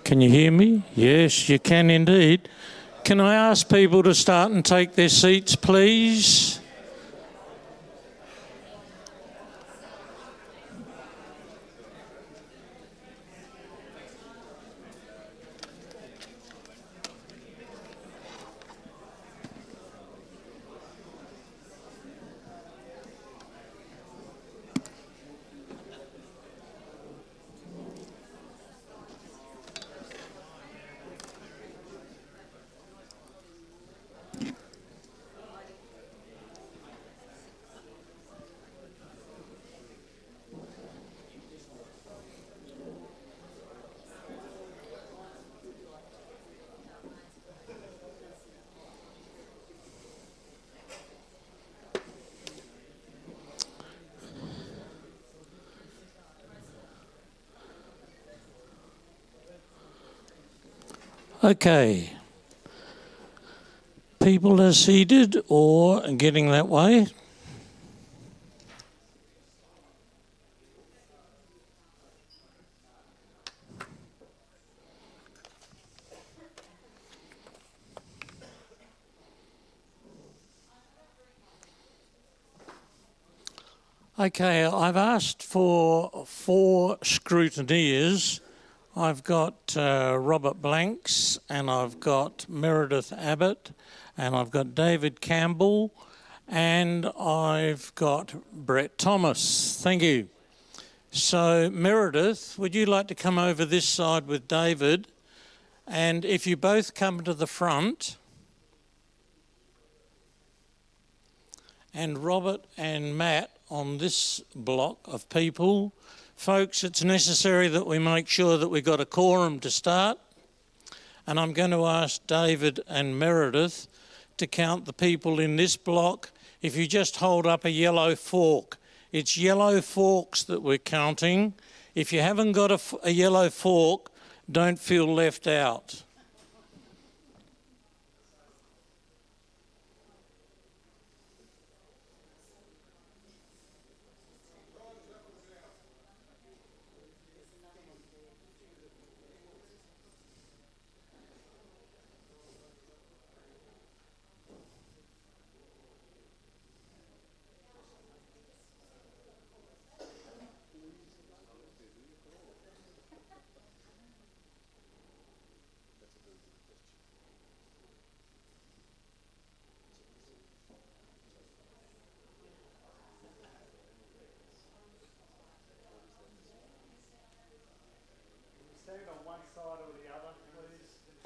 Can you hear me? Yes, you can indeed. Can I ask people to start and take their seats, please? Okay. People are seated or getting that way. Okay, I've asked for 4 scrutineers. I've got Robert Blanks, and I've got Meredith Abbott, and I've got David Campbell, and I've got Brett Thomas. Thank you. So, Meredith, would you like to come over this side with David? And if you both come to the front, and Robert and Matt on this block of people. Folks, it's necessary that we make sure that we've got a quorum to start. And I'm going to ask David and Meredith to count the people in this block. If you just hold up a yellow fork, it's yellow forks that we're counting. If you haven't got a yellow fork, don't feel left out.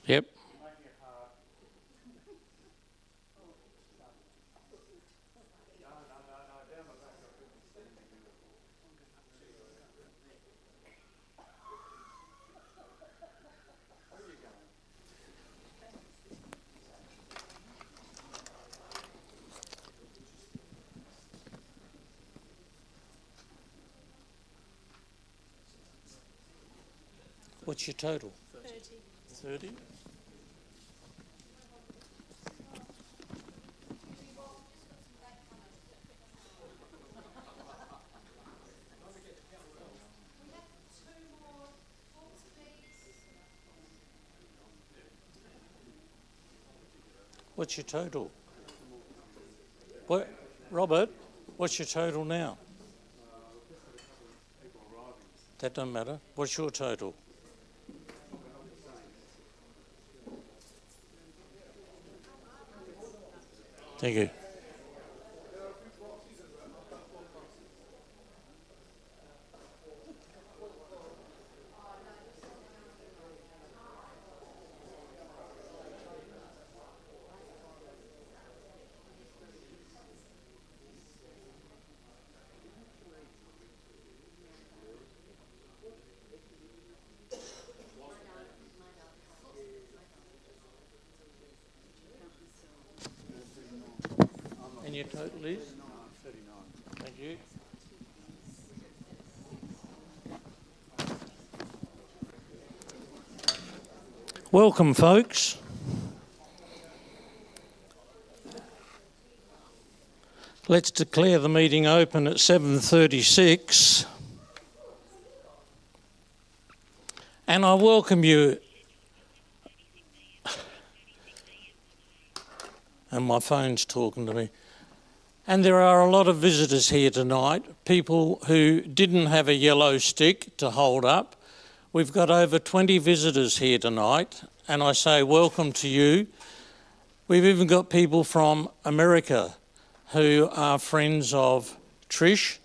Yep. What's your total? 30. 30? What's your total? What, Robert, what's your total now? That doesn't matter. What's your total? Thank you. And your total is? 39. Thank you. Welcome, folks. Let's declare the meeting open at 7:36. And I welcome you and my phone's talking to me. And there are a lot of visitors here tonight, people who didn't have a yellow stick to hold up. We've got over 20 visitors here tonight, and I say welcome to you. We've even got people from America who are friends of Trish,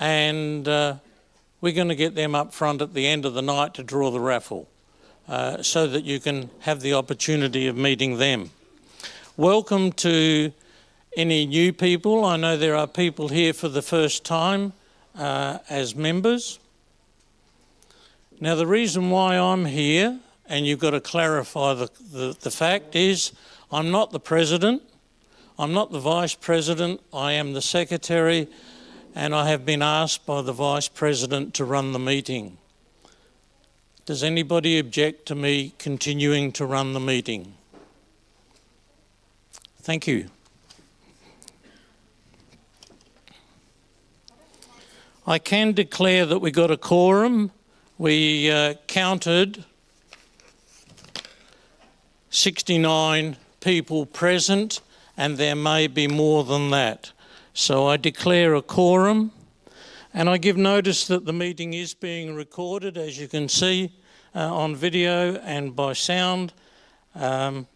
and we're going to get them up front at the end of the night to draw the raffle so that you can have the opportunity of meeting them. Welcome to any new people. I know there are people here for the first time as members. Now, the reason why I'm here, and you've got to clarify the fact, is I'm not the president, I'm not the vice president, I am the secretary, and I have been asked by the vice president to run the meeting. Does anybody object to me continuing to run the meeting? Thank you. I can declare that we got a quorum. We counted 69 people present, and there may be more than that. So I declare a quorum, and I give notice that the meeting is being recorded, as you can see, on video and by sound. The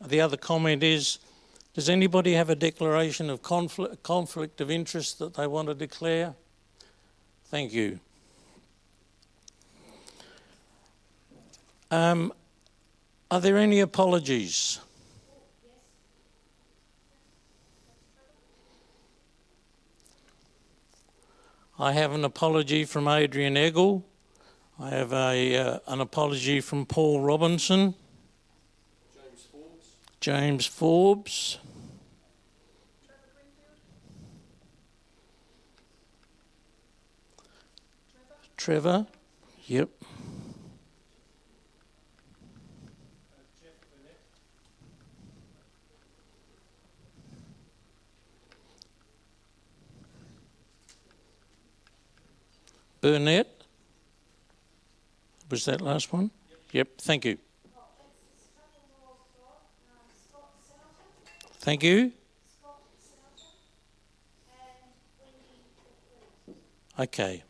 other comment is, does anybody have a declaration of conflict of interest that they want to declare? Thank you. Are there any apologies? I have an apology from Adrian Eggle. I have an apology from Paul Robinson. James Forbes. Trevor. Yep. Burnett. Was that last one? Yep, thank you. Thank you. Okay.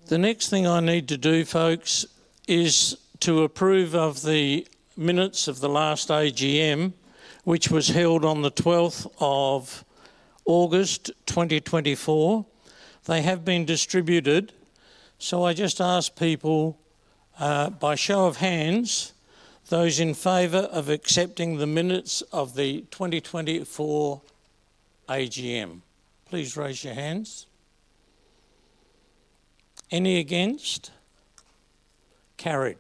The next thing I need to do, folks, is to approve of the minutes of the last AGM, which was held on the 12th of August 2024. They have been distributed, so I just ask people, by show of hands, those in favour of accepting the minutes of the 2024 AGM. Please raise your hands. Any against? Carried.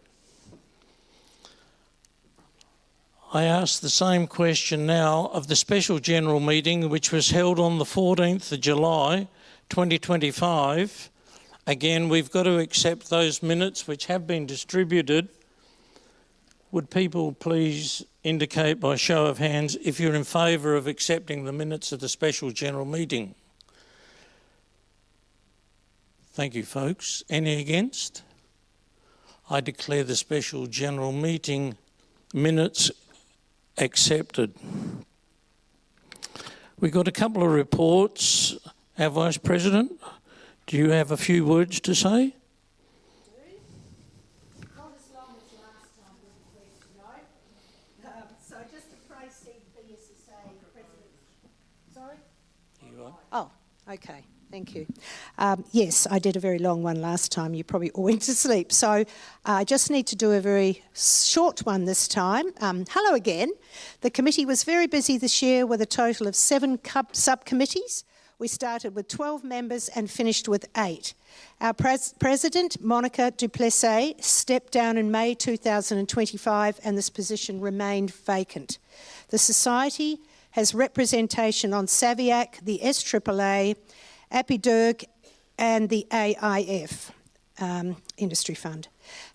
I ask the same question now of the special general meeting, which was held on the 14th of July 2025. Again, we've got to accept those minutes which have been distributed. Would people please indicate by show of hands if you're in favour of accepting the minutes of the special general meeting? Thank you, folks. Any against? I declare the special general meeting minutes accepted. We've got a couple of reports. Our Vice President, do you have a few words to say? Not as long as last time with the question, no. So just to proceed, BSSA President. Sorry? You are. Oh, okay. Thank you. Yes, I did a very long one last time. You probably all went to sleep. So I just need to do a very short one this time. Hello again. The committee was very busy this year with a total of 7 subcommittees. We started with 12 members and finished with 8. Our President, Monica Duplessis, stepped down in May 2025 and this position remained vacant. The Society has representation on SAVIAC, the SAAA, APIDERG and the AIF Industry Fund.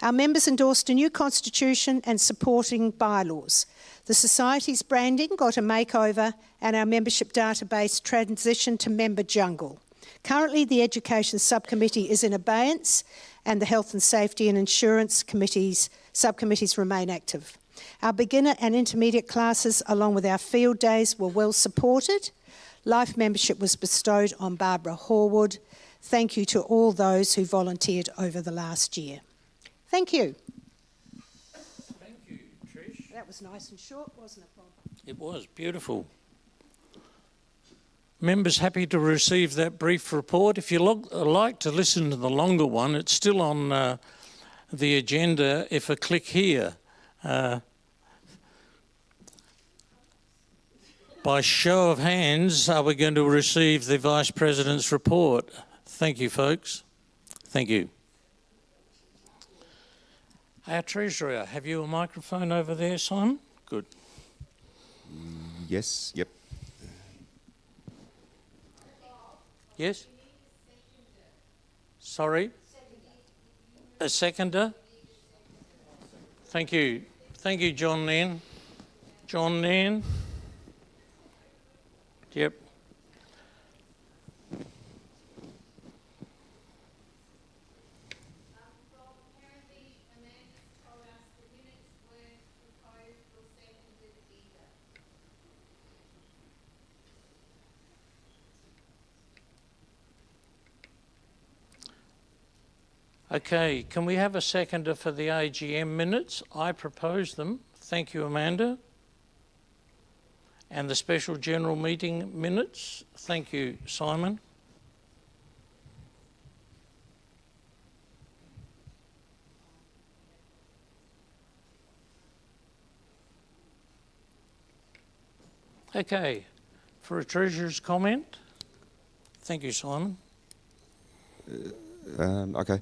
Our members endorsed a new constitution and supporting bylaws. The Society's branding got a makeover and our membership database transitioned to Member Jungle. Currently, the Education Subcommittee is in abeyance and the Health and Safety and Insurance subcommittees remain active. Our beginner and intermediate classes, along with our field days, were well supported. Life membership was bestowed on Barbara Horwood. Thank you to all those who volunteered over the last year. Thank you. Thank you, Trish. That was nice and short, wasn't it, Bob? It was beautiful. Members happy to receive that brief report. If you like to listen to the longer one, it's still on the agenda if I click here. By show of hands, are we going to receive the Vice President's report? Thank you, folks. Thank you. Our Treasurer, have you a microphone over there, Simon? Good. Yes, yep. Yes? Sorry? A seconder? Thank you. Thank you, John Nairn. John Nairn? Yep. Okay, can we have a seconder for the AGM minutes? I propose them. Thank you, Amanda. And the special general meeting minutes? Thank you, Simon. Okay, for a Treasurer's comment? Thank you, Simon. Okay.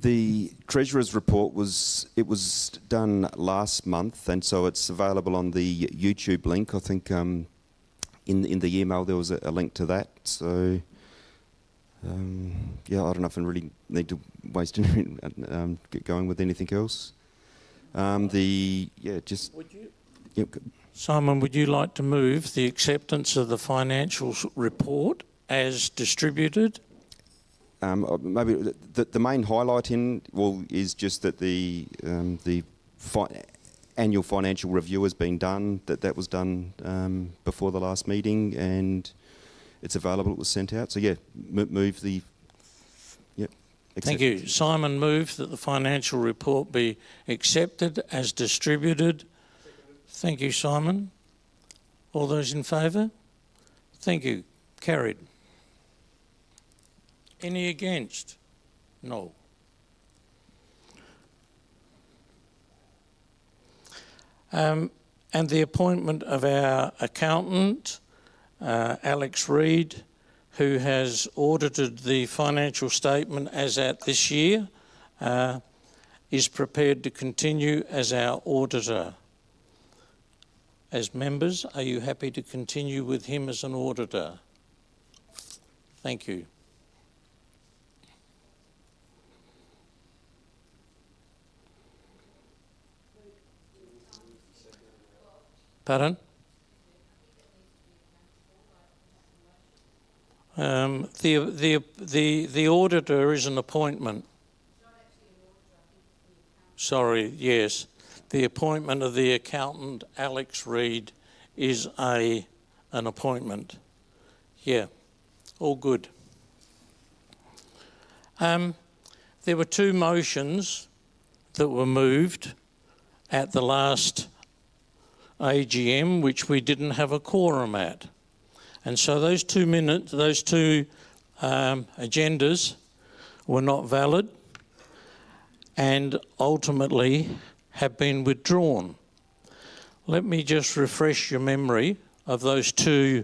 The Treasurer's report was done last month, and so it's available on the YouTube link. I think in the email there was a link to that. So yeah, I don't know if I really need to waste any get going with anything else. Would you? Yep. Simon, would you like to move the acceptance of the financial report as distributed? Maybe the main highlight is just that the annual financial review has been done. That was done before the last meeting, and it's available. It was sent out. So yeah, move the. Yep. Thank you, Simon. Move that the financial report be accepted as distributed. Thank you, Simon. All those in favour? Thank you. Carried. Any against? No. And the appointment of our accountant, Alex Reid, who has audited the financial statement as at this year, is prepared to continue as our auditor. As members, are you happy to continue with him as an auditor? Thank you. Pardon? The auditor is an appointment. Sorry, yes. The appointment of the accountant, Alex Reid, is an appointment. Yeah, all good. There were two motions that were moved at the last AGM, which we didn't have a quorum at. And so those two agendas were not valid and ultimately have been withdrawn. Let me just refresh your memory of those two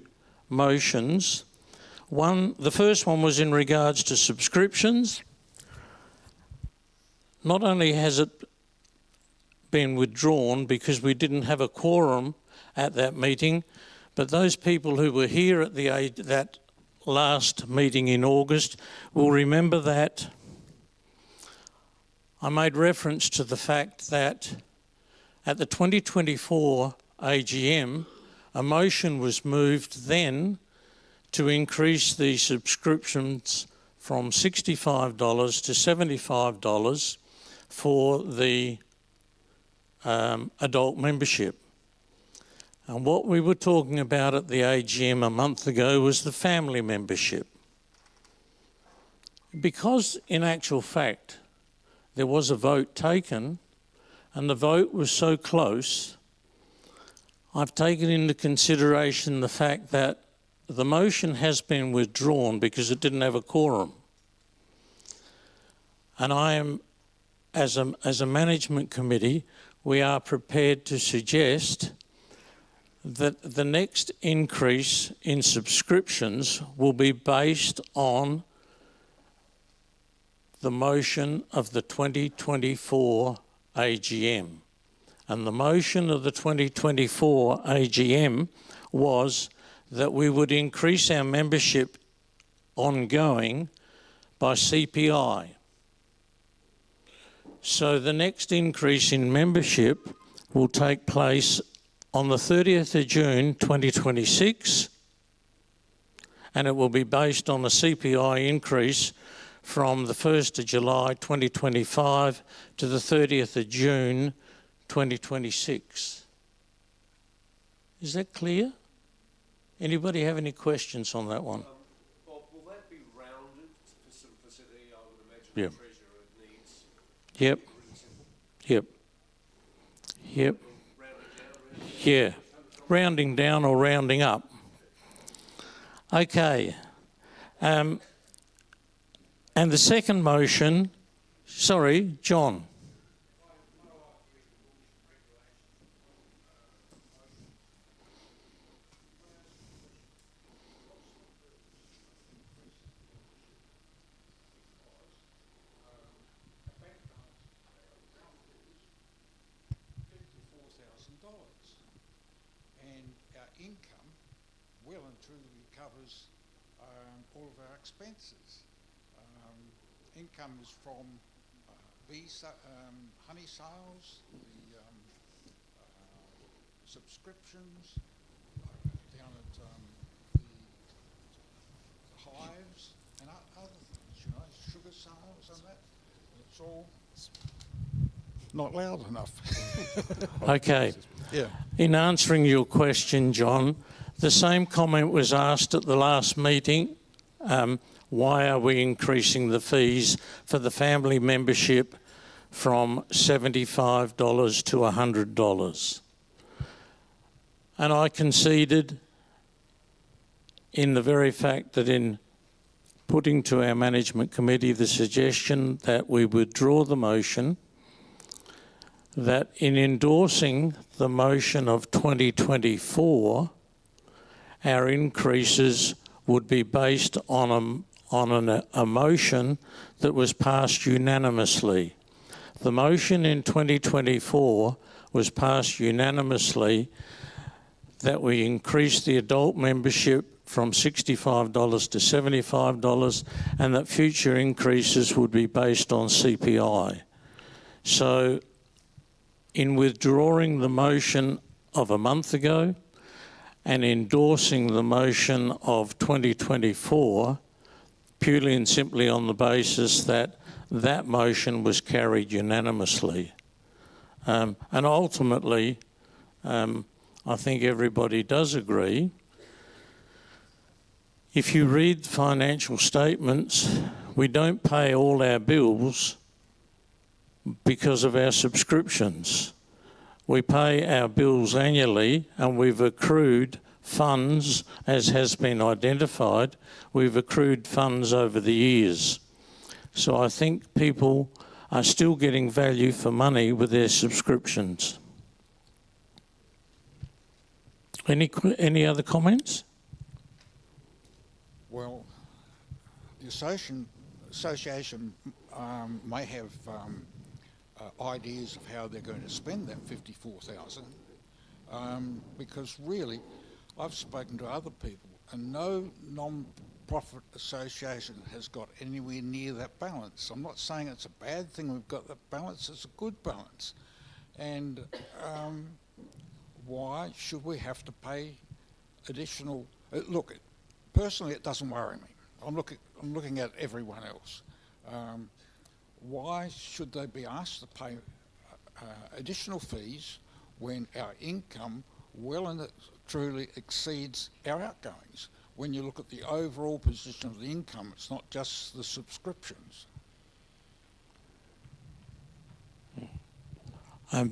motions. The first one was in regards to subscriptions. Not only has it been withdrawn because we didn't have a quorum at that meeting, but those people who were here at that last meeting in August will remember that I made reference to the fact that at the 2024 AGM, a motion was moved then to increase the subscriptions from $65 to $75 for the adult membership. And what we were talking about at the AGM a month ago was the family membership. Because in actual fact there was a vote taken and the vote was so close, I've taken into consideration the fact that the motion has been withdrawn because it didn't have a quorum. And I am, as a management committee, we are prepared to suggest that the next increase in subscriptions will be based on the motion of the 2024 AGM. And the motion of the 2024 AGM was that we would increase our membership ongoing by CPI. So the next increase in membership will take place on the 30th of June 2026, and it will be based on a CPI increase from the 1st of July 2025 to the 30th of June 2026. Is that clear? Anybody have any questions on that one? Bob, will that be rounded for simplicity? I would imagine Yep. the treasurer needs Yep. really simple. Yep. Yep. Rounded down, Yeah. Rounding down or rounding up. Okay. And the second motion, sorry, John. And our income well and truly covers all of our expenses. Income is from honey sales, the subscriptions down at the hives and other things, you know, sugar sales and that. It's all not loud enough. Okay. Yeah. In answering your question, John, the same comment was asked at the last meeting. Why are we increasing the fees for the family membership from $75 to $100? And I conceded in the very fact that in putting to our management committee the suggestion that we withdraw the motion, that in endorsing the motion of 2024, our increases would be based on a motion that was passed unanimously. The motion in 2024 was passed unanimously that we increase the adult membership from $65 to $75 and that future increases would be based on CPI. So in withdrawing the motion of a month ago and endorsing the motion of 2024, purely and simply on the basis that that motion was carried unanimously. And ultimately, I think everybody does agree. If you read financial statements, we don't pay all our bills because of our subscriptions. We pay our bills annually and we've accrued funds, as has been identified, we've accrued funds over the years. So I think people are still getting value for money with their subscriptions. Any other comments? Well, the association may have ideas of how they're going to spend that $54,000, because really, I've spoken to other people, and no non-profit association has got anywhere near that balance. I'm not saying it's a bad thing we've got that balance; it's a good balance. And why should we have to pay additional? Look, personally, it doesn't worry me. I'm looking at everyone else. Why should they be asked to pay additional fees when our income well and truly exceeds our outgoings? When you look at the overall position of the income, it's not just the subscriptions. I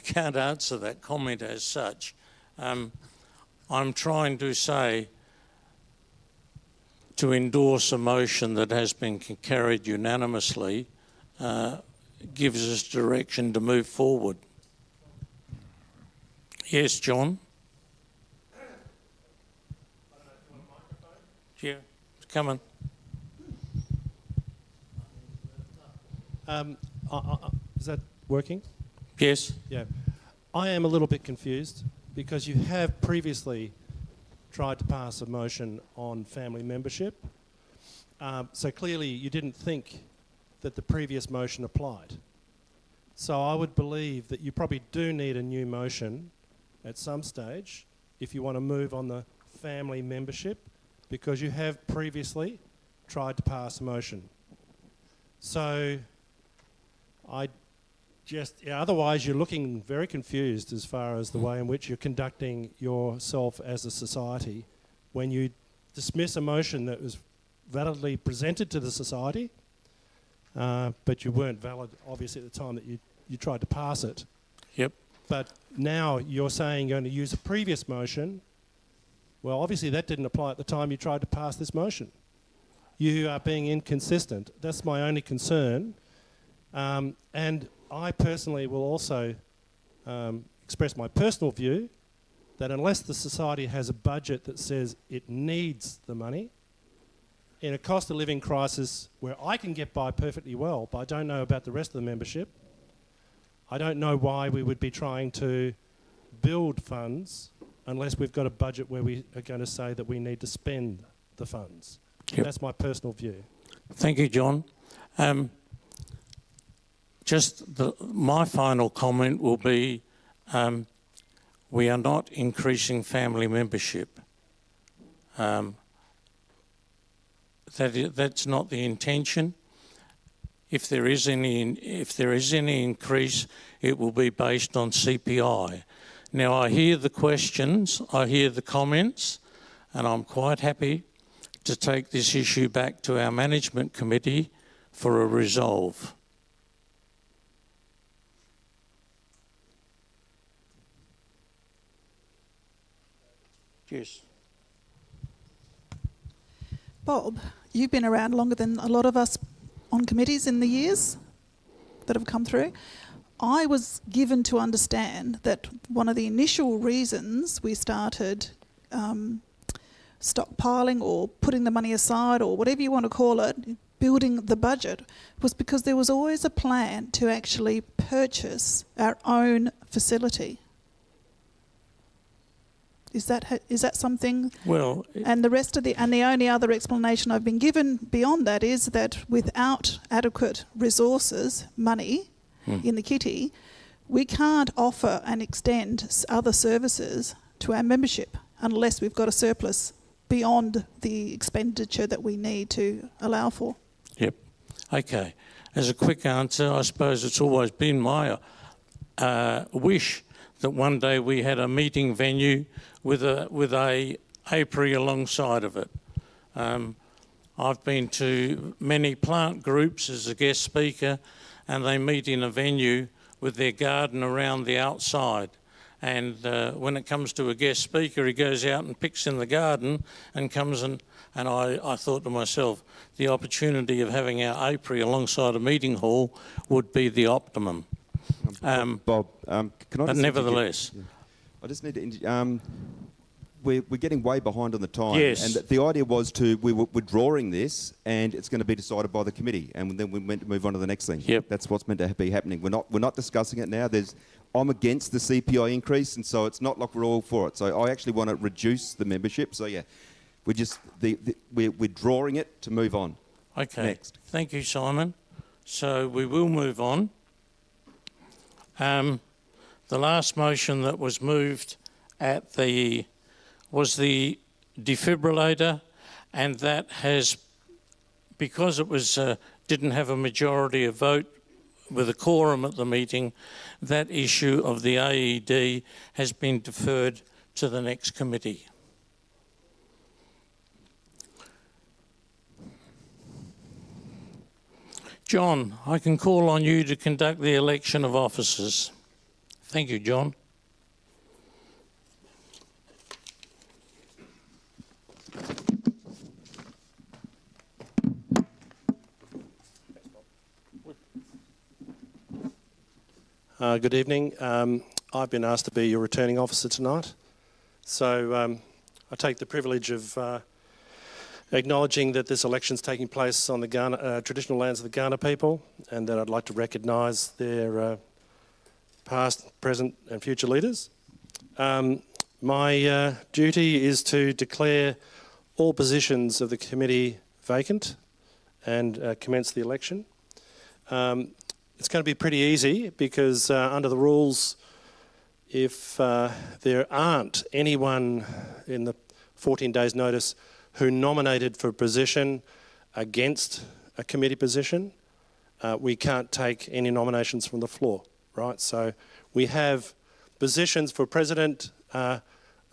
can't answer that comment as such. I'm trying to say, to endorse a motion that has been carried unanimously gives us direction to move forward. Yes, John? Yeah, come on. Is that working? Yes. Yeah. I am a little bit confused because you have previously tried to pass a motion on family membership. So clearly you didn't think that the previous motion applied. So I would believe that you probably do need a new motion at some stage if you want to move on the family membership, because you have previously tried to pass a motion. So otherwise you're looking very confused as far as the way in which you're conducting yourself as a society when you dismiss a motion that was validly presented to the society, but you weren't valid obviously at the time that you tried to pass it. Yep. But now you're saying you're going to use a previous motion. Well, obviously that didn't apply at the time you tried to pass this motion. You are being inconsistent. That's my only concern. And I personally will also express my personal view that unless the society has a budget that says it needs the money, in a cost of living crisis where I can get by perfectly well, but I don't know about the rest of the membership, I don't know why we would be trying to build funds unless we've got a budget where we are going to say that we need to spend the funds. Yep. That's my personal view. Thank you, John. My final comment will be we are not increasing family membership. That's not the intention. If there is any increase, it will be based on CPI. Now, I hear the questions, I hear the comments, and I'm quite happy to take this issue back to our management committee for a resolve. Yes. Bob, you've been around longer than a lot of us on committees in the years that have come through. I was given to understand that one of the initial reasons we started stockpiling or putting the money aside or whatever you want to call it, building the budget, was because there was always a plan to actually purchase our own facility. Is that something? Well, and the only other explanation I've been given beyond that is that without adequate resources, money in the kitty, we can't offer and extend other services to our membership unless we've got a surplus beyond the expenditure that we need to allow for. Yep. Okay. As a quick answer, I suppose it's always been my wish that one day we had a meeting venue with a apiary alongside of it. I've been to many plant groups as a guest speaker, and they meet in a venue with their garden around the outside. And when it comes to a guest speaker, he goes out and picks in the garden and comes and I thought to myself, the opportunity of having our apiary alongside a meeting hall would be the optimum. Bob, can I but nevertheless. I just need to... we're getting way behind on the time. Yes. And the idea was we were withdrawing this and it's going to be decided by the committee and then we're meant to move on to the next thing. Yep. That's what's meant to be happening. We're not discussing it now. I'm against the CPI increase, and so it's not like we're all for it. So I actually want to reduce the membership. So yeah, we're withdrawing it to move on. Okay. Next. Thank you, Simon. So we will move on. The last motion that was moved was the defibrillator, and that has, because it was didn't have a majority of vote with a quorum at the meeting, that issue of the AED has been deferred to the next committee. John, I can call on you to conduct the election of officers. Thank you, John. Good evening. I've been asked to be your returning officer tonight. So I take the privilege of acknowledging that this election is taking place on the traditional lands of the Kaurna people, and that I'd like to recognise their past, present and future leaders. My duty is to declare all positions of the committee vacant and commence the election. It's going to be pretty easy because under the rules, if there aren't anyone in the 14 days notice who nominated for a position against a committee position, we can't take any nominations from the floor, right? So we have positions for president,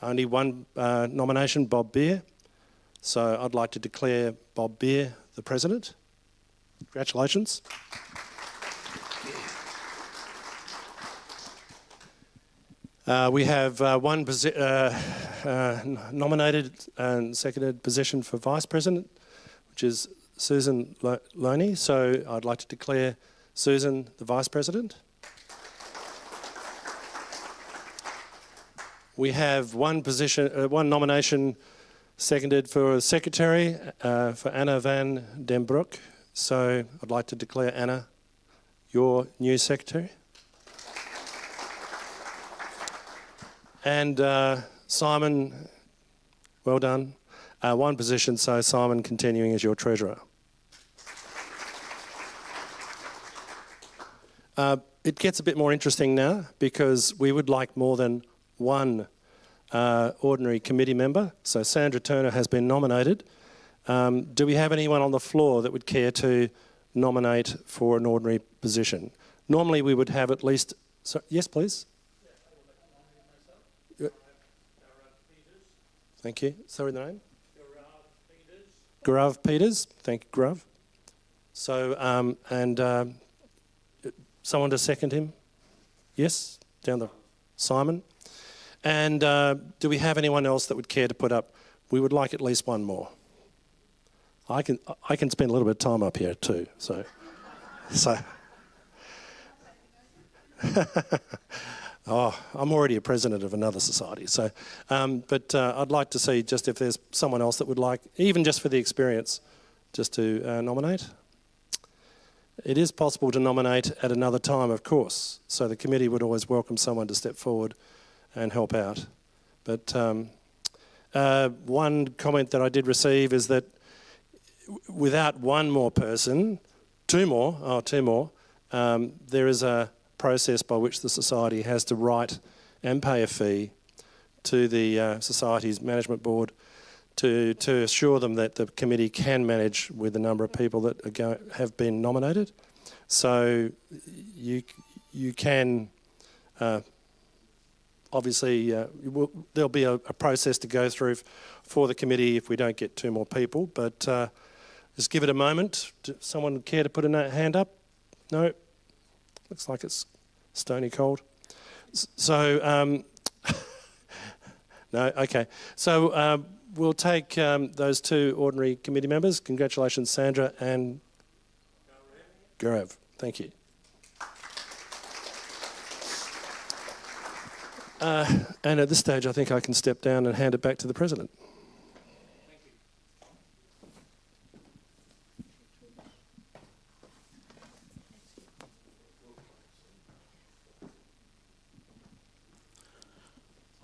only one nomination, Bob Beer. So I'd like to declare Bob Beer the president. Congratulations. We have one nominated and seconded position for Vice President, which is Susan Loney. So I'd like to declare Susan the Vice President. We have one nomination seconded for Secretary for Anna van den Broek. So I'd like to declare Anna your new Secretary. And Simon, well done. One position, so Simon continuing as your Treasurer. It gets a bit more interesting now because we would like more than one ordinary committee member. So Sandra Turner has been nominated. Do we have anyone on the floor that would care to nominate for an ordinary position? Normally we would have at least... yes, please. Thank you. Sorry, the name? Gaurav Peters. Thank you, Gaurav. So, someone to second him? Yes? Down the... Simon. And do we have anyone else that would care to put up? We would like at least one more. I can spend a little bit of time up here too, so... Oh, I'm already a president of another society, so... but I'd like to see just if there's someone else that would like, even just for the experience, just to nominate. It is possible to nominate at another time, of course, so the committee would always welcome someone to step forward and help out. But one comment that I did receive is that without one more person, two more, there is a process by which the society has to write and pay a fee to the society's management board to assure them that the committee can manage with the number of people that have been nominated. So you can obviously there'll be a process to go through for the committee if we don't get two more people, but just give it a moment. Does someone care to put a hand up? No? Looks like it's stony cold. So, no, okay. So we'll take those two ordinary committee members. Congratulations, Sandra and Gaurav. Thank you. And at this stage, I think I can step down and hand it back to the President.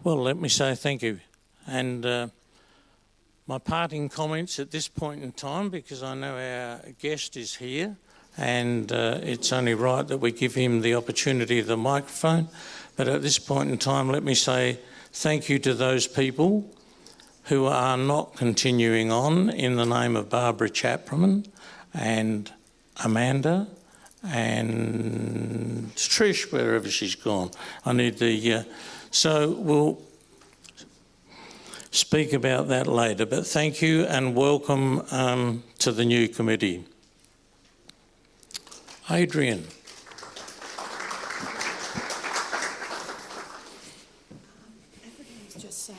Well, let me say thank you. And my parting comments at this point in time, because I know our guest is here, and it's only right that we give him the opportunity of the microphone. But at this point in time, let me say thank you to those people who are not continuing on in the name of Barbara Chapman and Amanda and Trish, wherever she's gone. I need the... so we'll speak about that later, but thank you and welcome to the new committee. Adrian. Everyone's just saying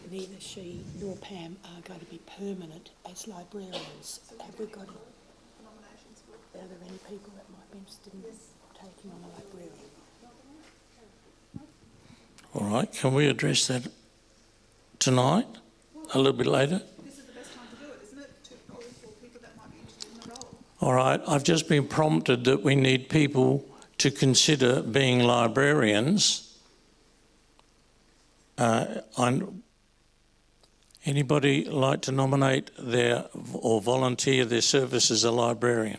that neither she nor Pam are going to be permanent as librarians. Have we got... Are there any people that might be interested in taking on a librarian? All right, can we address that tonight, a little bit later? This is the best time to do it, isn't it? To call for people that might be interested in the role. All right, I've just been prompted that we need people to consider being librarians. Anybody like to nominate their or volunteer their service as a librarian?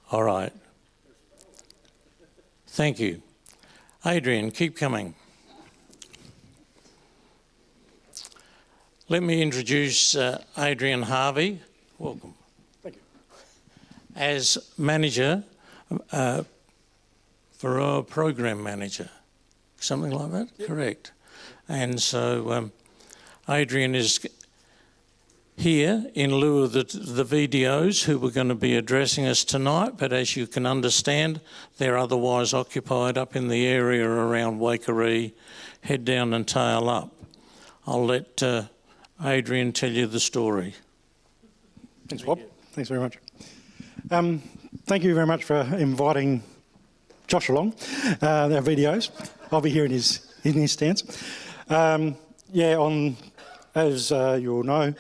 All right. Thank you. Adrian, keep coming. Let me introduce Adrian Harvey. Welcome. Thank you. As manager, Varroa program manager, something like that? Yep. Correct. And so Adrian is here in lieu of the VDOs who were going to be addressing us tonight, but as you can understand, they're otherwise occupied up in the area around Waikerie, head down and tail up. I'll let Adrian tell you the story. Thanks, Bob. Thanks very much. Thank you very much for inviting Josh along, our VDOs. I'll be here in his stance. As you all know,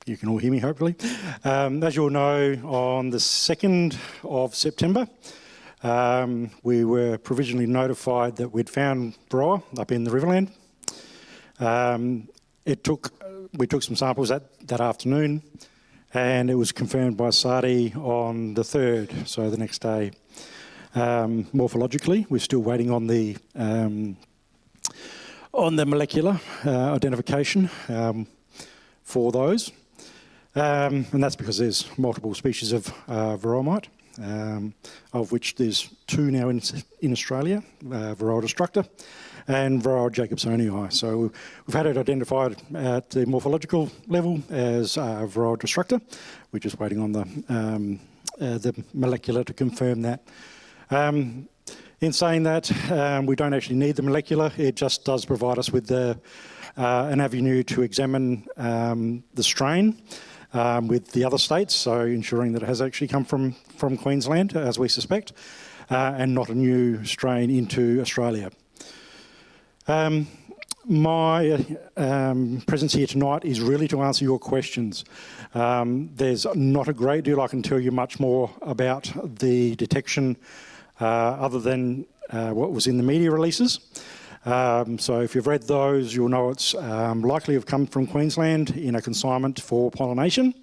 you can all hear me hopefully. As you all know, on the 2nd of September, we were provisionally notified that we'd found Varroa up in the Riverland. We took some samples that afternoon, and it was confirmed by SARDI on the 3rd, so the next day. Morphologically, we're still waiting on the molecular identification for those. And that's because there's multiple species of Varroa mite, of which there's 2 now in Australia, Varroa destructor and Varroa jacobsonii. So we've had it identified at the morphological level as Varroa destructor. We're just waiting on the molecular to confirm that. In saying that, we don't actually need the molecular. It just does provide us with an avenue to examine the strain with the other states, so ensuring that it has actually come from Queensland, as we suspect, and not a new strain into Australia. My presence here tonight is really to answer your questions. There's not a great deal I can tell you much more about the detection other than what was in the media releases. So if you've read those, you'll know it's likely to have come from Queensland in a consignment for pollination.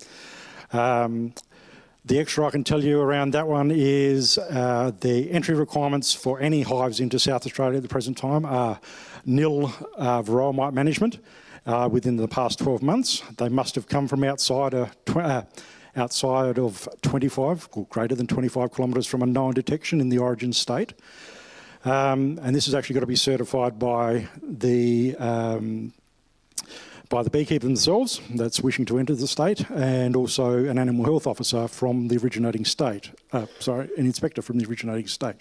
The extra I can tell you around that one is the entry requirements for any hives into South Australia at the present time are nil Varroa mite management within the past 12 months. They must have come from outside of 25 or greater than 25 kilometres from a known detection in the origin state. And this has actually got to be certified by the beekeeper themselves that's wishing to enter the state, and also an animal health officer from the originating state. An inspector from the originating state.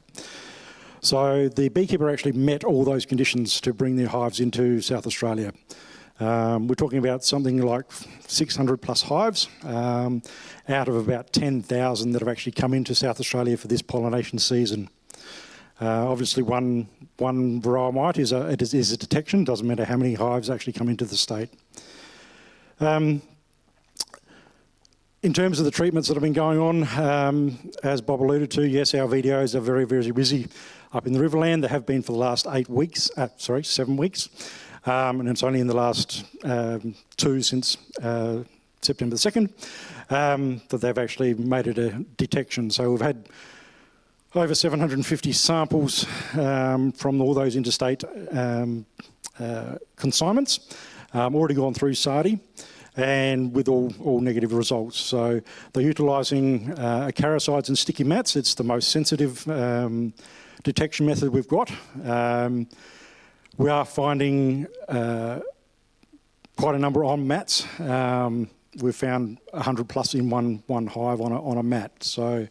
So the beekeeper actually met all those conditions to bring their hives into South Australia. We're talking about something like 600 plus hives out of about 10,000 that have actually come into South Australia for this pollination season. Obviously, one Varroa mite is a detection. Doesn't matter how many hives actually come into the state. In terms of the treatments that have been going on, as Bob alluded to, yes, our VDOs are very, very busy up in the Riverland. They have been for the last 7 weeks. And it's only in the last 2 since September the 2nd that they've actually made it a detection. So we've had over 750 samples from all those interstate consignments, already gone through SARDI, and with all negative results. So they're utilising acaricides and sticky mats. It's the most sensitive detection method we've got. We are finding quite a number on mats. We've found 100 plus in one hive on a mat. So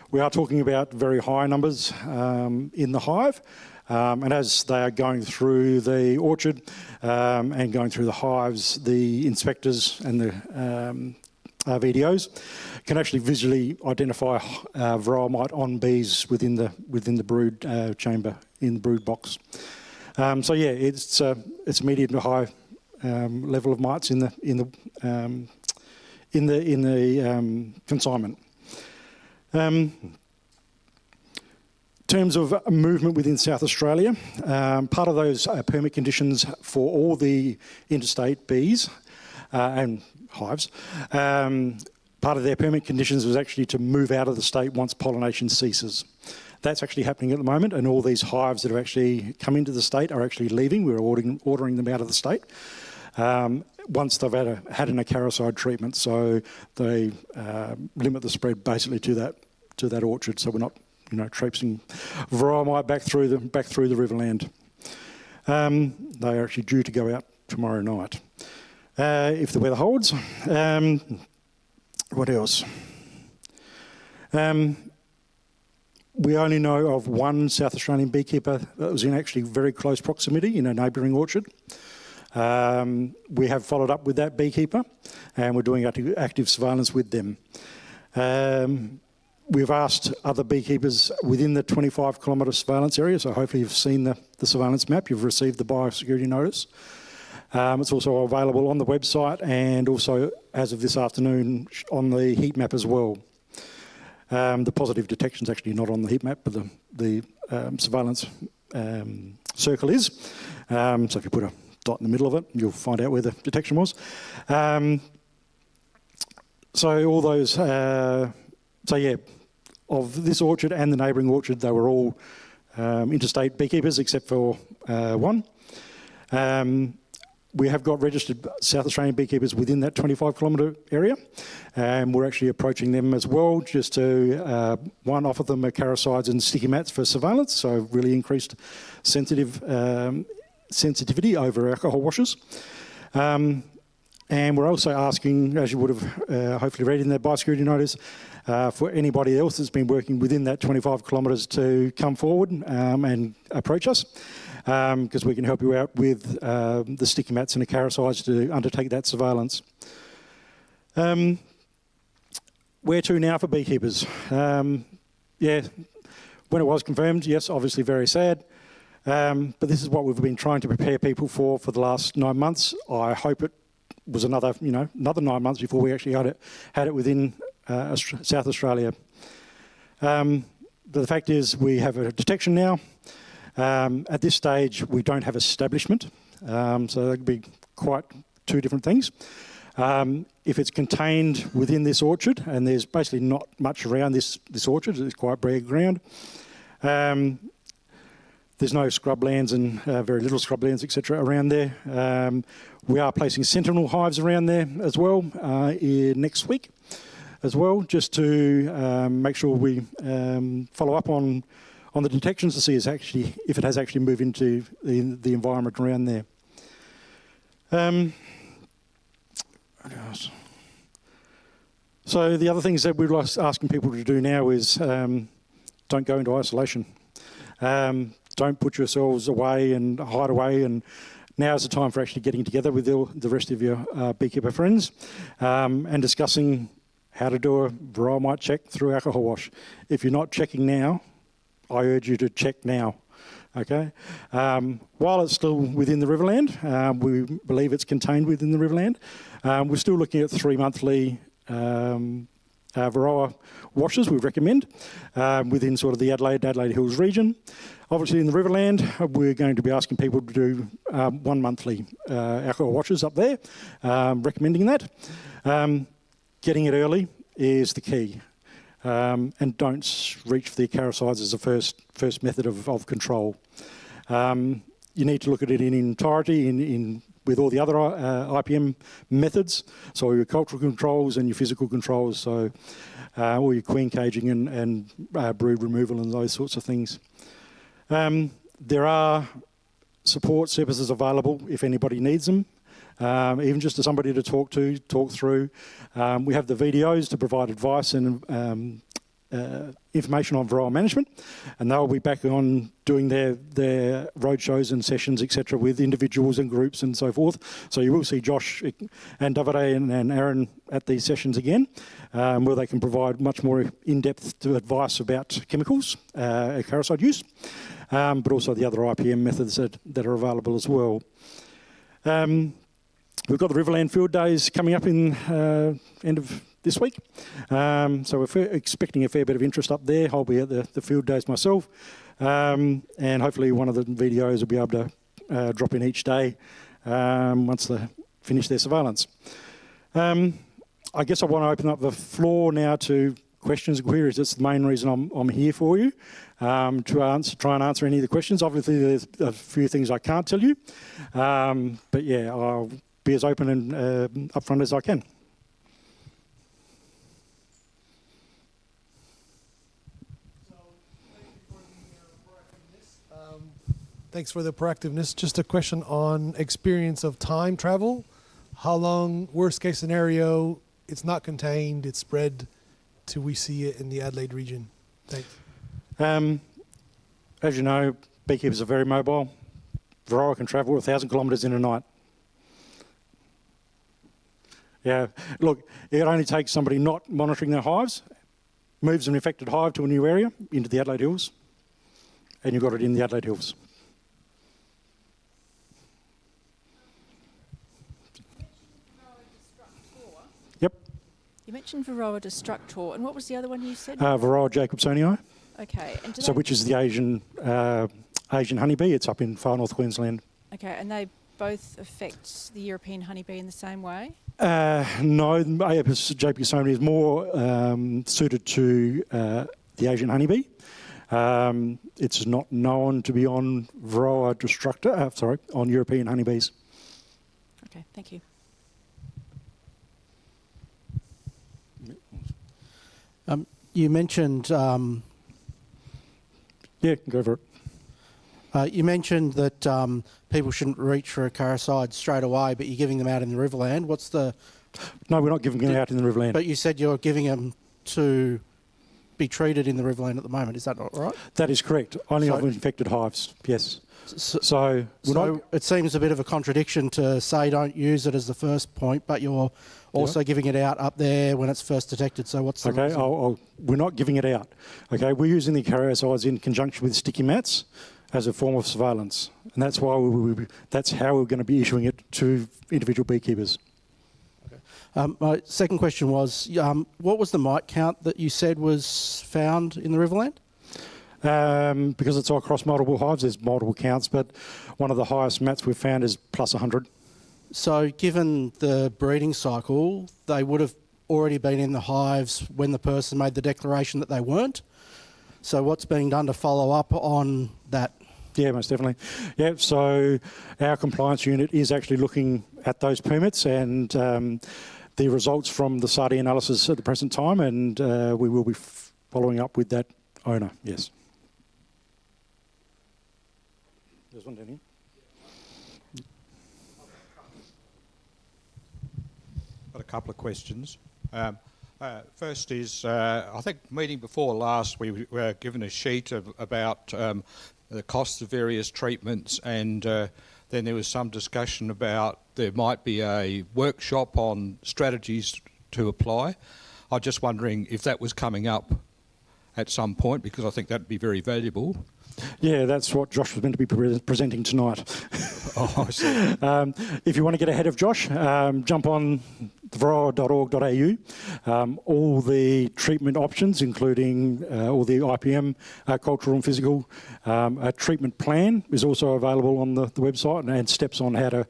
we are talking about very high numbers in the hive. And as they are going through the orchard and going through the hives, the inspectors and the VDOs can actually visually identify Varroa mite on bees within the brood chamber, in the brood box. So yeah, it's medium to high level of mites in the consignment. In terms of movement within South Australia, part of those permit conditions for all the interstate bees and hives, part of their permit conditions was actually to move out of the state once pollination ceases. That's actually happening at the moment, and all these hives that have actually come into the state are actually leaving. We're ordering them out of the state once they've had an acaricide treatment. So they limit the spread basically to that orchard, so we're not traipsing Varroa mite back through the Riverland. They are actually due to go out tomorrow night, if the weather holds. What else? We only know of one South Australian beekeeper that was in actually very close proximity in a neighbouring orchard. We have followed up with that beekeeper, and we're doing active surveillance with them. We've asked other beekeepers within the 25-kilometre surveillance area, so hopefully you've seen the surveillance map, you've received the biosecurity notice. It's also available on the website and also, as of this afternoon, on the heat map as well. The positive detection is actually not on the heat map, but the surveillance circle is. So if you put a dot in the middle of it, you'll find out where the detection was. So all those... So yeah, of this orchard and the neighbouring orchard, they were all interstate beekeepers except for one. We have got registered South Australian beekeepers within that 25-kilometre area, and we're actually approaching them as well, just to, one, offer them acaricides and sticky mats for surveillance, so really increased sensitivity over alcohol washes. And we're also asking, as you would have hopefully read in the biosecurity notice, for anybody else that's been working within that 25 kilometres to come forward and approach us, because we can help you out with the sticky mats and acaricides to undertake that surveillance. Where to now for beekeepers? Yeah, when it was confirmed, yes, obviously very sad. But this is what we've been trying to prepare people for the last 9 months. I hope it was another 9 months before we actually had it within South Australia. But the fact is, we have a detection now. At this stage, we don't have establishment, so that could be quite two different things. If it's contained within this orchard, and there's basically not much around this orchard, it's quite bare ground. There's no scrublands and very little scrublands, etc. around there. We are placing sentinel hives around there as well next week as well, just to make sure we follow up on the detections to see if it has actually moved into the environment around there. So the other things that we're asking people to do now is don't go into isolation. Don't put yourselves away and hide away, and now's the time for actually getting together with the rest of your beekeeper friends and discussing how to do a Varroa mite check through alcohol wash. If you're not checking now, I urge you to check now. Okay. While it's still within the Riverland, we believe it's contained within the Riverland. We're still looking at 3 monthly Varroa washes we recommend within sort of the Adelaide Hills region. Obviously in the Riverland, we're going to be asking people to do 1 monthly alcohol washes up there, recommending that. Getting it early is the key. and don't reach for the acaricides as the first method of control. You need to look at it in entirety with all the other IPM methods, so your cultural controls and your physical controls, so all your queen caging and brood removal and those sorts of things. There are support services available if anybody needs them, even just as somebody to talk through. We have the videos to provide advice and information on Varroa management, and they'll be back on doing their roadshows and sessions, etc., with individuals and groups and so forth. So you will see Josh and Davide and Aaron at these sessions again, where they can provide much more in-depth advice about chemicals, acaricide use, but also the other IPM methods that are available as well. We've got the Riverland Field Days coming up in end of this week, so we're expecting a fair bit of interest up there. I'll be at the Field Days myself, and hopefully one of the videos will be able to drop in each day once they finish their surveillance. I guess I want to open up the floor now to questions and queries. That's the main reason I'm here for you, to try and answer any of the questions. Obviously, there's a few things I can't tell you, but yeah, I'll be as open and upfront as I can. Thanks for the proactiveness. Just a question on experience of time travel. How long, worst case scenario, it's not contained, it's spread till we see it in the Adelaide region? Thanks. As you know, beekeepers are very mobile. Varroa can travel 1,000 kilometres in a night. Yeah, look, it only takes somebody not monitoring their hives, moves an infected hive to a new area, into the Adelaide Hills, and you've got it in the Adelaide Hills. Yep. You mentioned Varroa destructor, and what was the other one you said? Varroa jacobsonii. Okay. And so which is the Asian honeybee. It's up in far north Queensland. Okay, and they both affect the European honeybee in the same way? No, Apis jacobsonii is more suited to the Asian honeybee. It's not known to be on Varroa destructor, on European honeybees. Okay, thank you. You mentioned... yeah, go for it. You mentioned that people shouldn't reach for acaricides straight away, but you're giving them out in the Riverland. What's the... No, we're not giving them out in the Riverland. But you said you're giving them to be treated in the Riverland at the moment. Is that not right? That is correct. Only of infected hives, yes. So it seems a bit of a contradiction to say don't use it as the first point, but you're also giving it out up there when it's first detected. So what's the reason? We're not giving it out. Okay, we're using the acaricides in conjunction with sticky mats as a form of surveillance, and that's why that's how we're going to be issuing it to individual beekeepers. Okay. My second question was, what was the mite count that you said was found in the Riverland? Because it's all across multiple hives, there's multiple counts, but one of the highest mats we've found is plus 100. So given the breeding cycle, they would have already been in the hives when the person made the declaration that they weren't. So what's being done to follow up on that? Yeah, most definitely. Yeah, so our compliance unit is actually looking at those permits and the results from the SARDI analysis at the present time, and we will be following up with that owner, yes. There's one down here. Got a couple of questions. First is, I think meeting before last we were given a sheet about the costs of various treatments, and then there was some discussion about there might be a workshop on strategies to apply. I'm just wondering if that was coming up at some point, because I think that would be very valuable. Yeah, that's what Josh was meant to be presenting tonight. Oh, I see. If you want to get ahead of Josh, jump on varroa.org.au. All the treatment options, including all the IPM, cultural and physical, a treatment plan is also available on the website, and steps on how to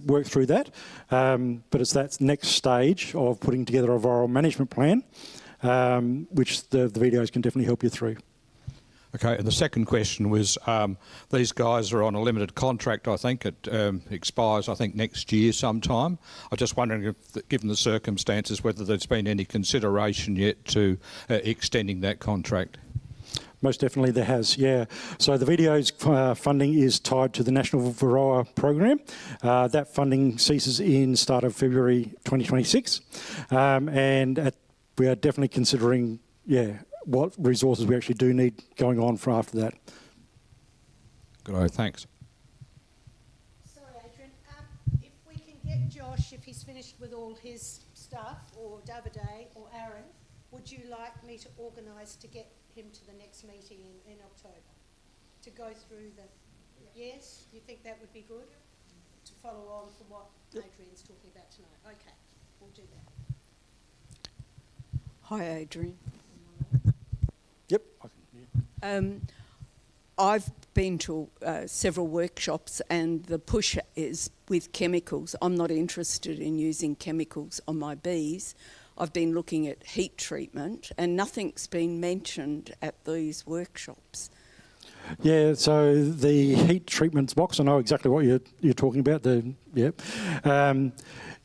work through that. But it's that next stage of putting together a Varroa management plan which the videos can definitely help you through. Okay, and the second question was, these guys are on a limited contract, I think. It expires, I think, next year sometime. I'm just wondering if, given the circumstances, whether there's been any consideration yet to extending that contract. Most definitely there has, yeah. So the videos funding is tied to the National Varroa program. That funding ceases in start of February 2026. And we are definitely considering, what resources we actually do need going on for after that. Good, thanks. Sorry, Adrian. If we can get Josh, if he's finished with all his stuff, or Davide or Aaron, would you like me to organise to get him to the next meeting in October to go through the... Yes? You think that would be good? To follow on from what Adrian's talking about tonight? Okay, we'll do that. Hi, Adrian. Yep. I've been to several workshops, and the push is with chemicals. I'm not interested in using chemicals on my bees. I've been looking at heat treatment, and nothing's been mentioned at these workshops. Yeah, so the heat treatments box, I know exactly what you're talking about.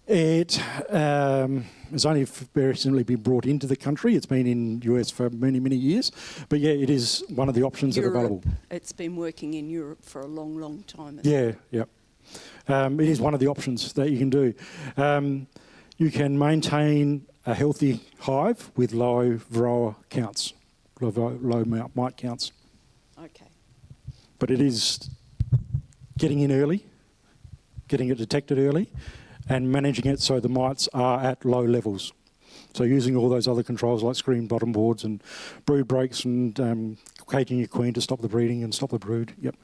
It has only very recently been brought into the country. It's been in US for many, many years. But yeah, it is one of the options that are available. It's been working in Europe for a long, long time. It is one of the options that you can do. You can maintain a healthy hive with low Varroa counts, low mite counts. Okay. But it is getting in early, getting it detected early, and managing it so the mites are at low levels. So using all those other controls like screen bottom boards and brood breaks and caging your queen to stop the breeding and stop the brood. Yep.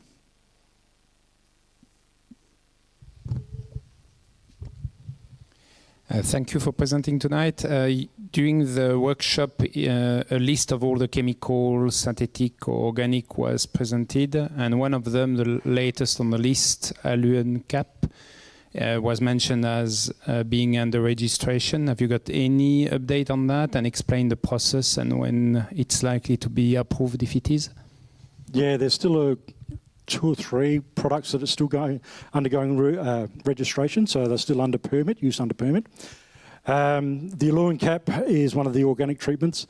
Thank you for presenting tonight. During the workshop, a list of all the chemicals, synthetic or organic, was presented, and one of them, the latest on the list, Aluen Cap, was mentioned as being under registration. Have you got any update on that, and explain the process and when it's likely to be approved, if it is? Yeah, there's still 2 or 3 products that are still undergoing registration, so they're still under permit, use under permit. The Aluen Cap is one of the organic treatments.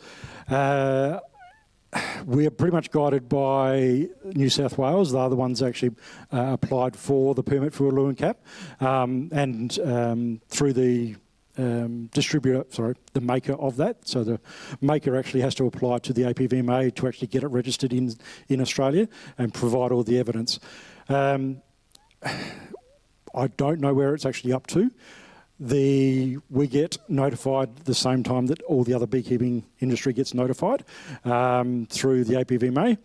We're pretty much guided by New South Wales. They're the ones that actually applied for the permit for Aluen Cap, and through the the maker of that. So the maker actually has to apply to the APVMA to actually get it registered in Australia and provide all the evidence. I don't know where it's actually up to. We get notified the same time that all the other beekeeping industry gets notified through the APVMA.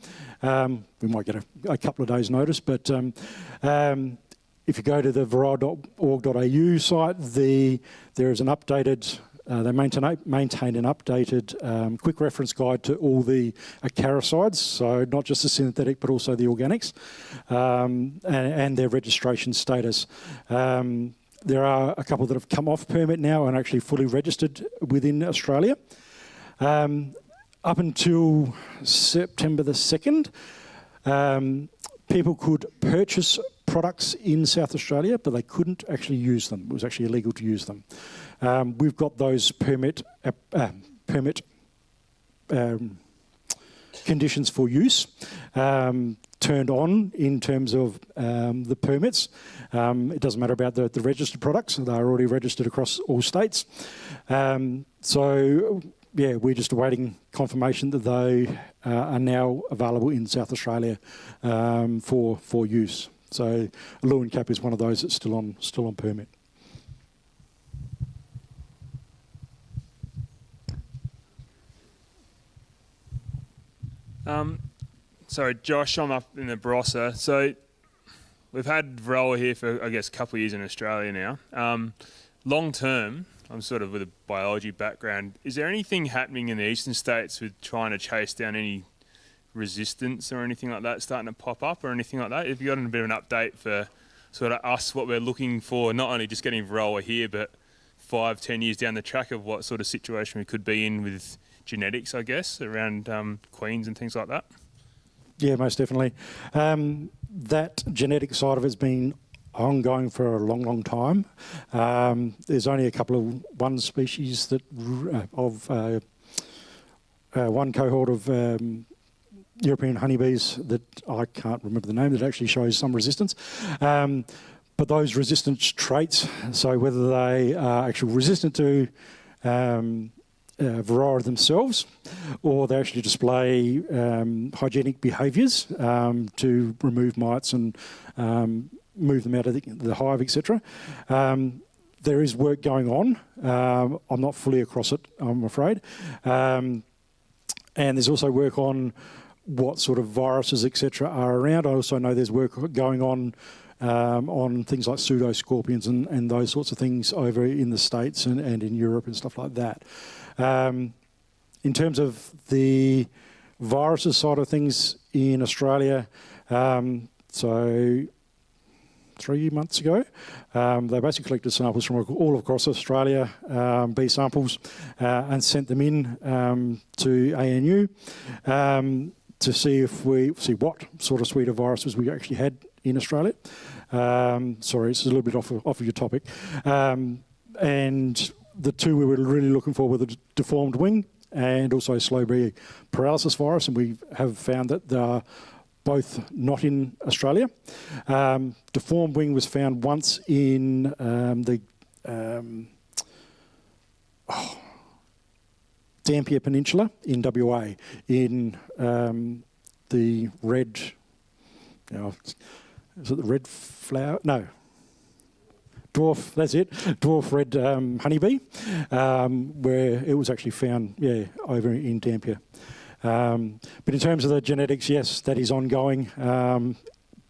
We might get a couple of days' notice, but if you go to the varroa.org.au site, there is an updated, they maintain an updated quick reference guide to all the acaricides, so not just the synthetic but also the organics, and their registration status. There are a couple that have come off permit now and actually fully registered within Australia. Up until September the 2nd, people could purchase products in South Australia, but they couldn't actually use them. It was actually illegal to use them. We've got those permit conditions for use turned on in terms of the permits. It doesn't matter about the registered products. They're already registered across all states. So, yeah, we're just awaiting confirmation that they are now available in South Australia for use. So Aluen Cap is one of those that's still on permit. So Josh, I'm up in the Barossa. So we've had Varroa here for, I guess, a couple of years in Australia now. Long term, I'm sort of with a biology background. Is there anything happening in the eastern states with trying to chase down any resistance or anything like that starting to pop up or anything like that? Have you got a bit of an update for sort of us, what we're looking for, not only just getting Varroa here, but 5-10 years down the track of what sort of situation we could be in with genetics, I guess, around queens and things like that? Yeah, most definitely. That genetic side of it's been ongoing for a long, long time. There's only a couple of one species that one cohort of European honeybees that I can't remember the name that actually shows some resistance. But those resistance traits, so whether they are actually resistant to Varroa themselves, or they actually display hygienic behaviours to remove mites and move them out of the hive, etc. There is work going on. I'm not fully across it, I'm afraid. And there's also work on what sort of viruses, etc., are around. I also know there's work going on things like pseudoscorpions and those sorts of things over in the States and in Europe and stuff like that. In terms of the viruses side of things in Australia, so 3 months ago, they basically collected samples from all across Australia, bee samples, and sent them in to ANU to see what sort of suite of viruses we actually had in Australia. Sorry, it's a little bit off of your topic. And the two we were really looking for were the deformed wing and also slow bee paralysis virus, and we have found that they are both not in Australia. Deformed wing was found once in the Dampier Peninsula in WA, in the red, is it the red flower? No. Dwarf, that's it, dwarf red honeybee, where it was actually found, over in Dampier. But in terms of the genetics, yes, that is ongoing.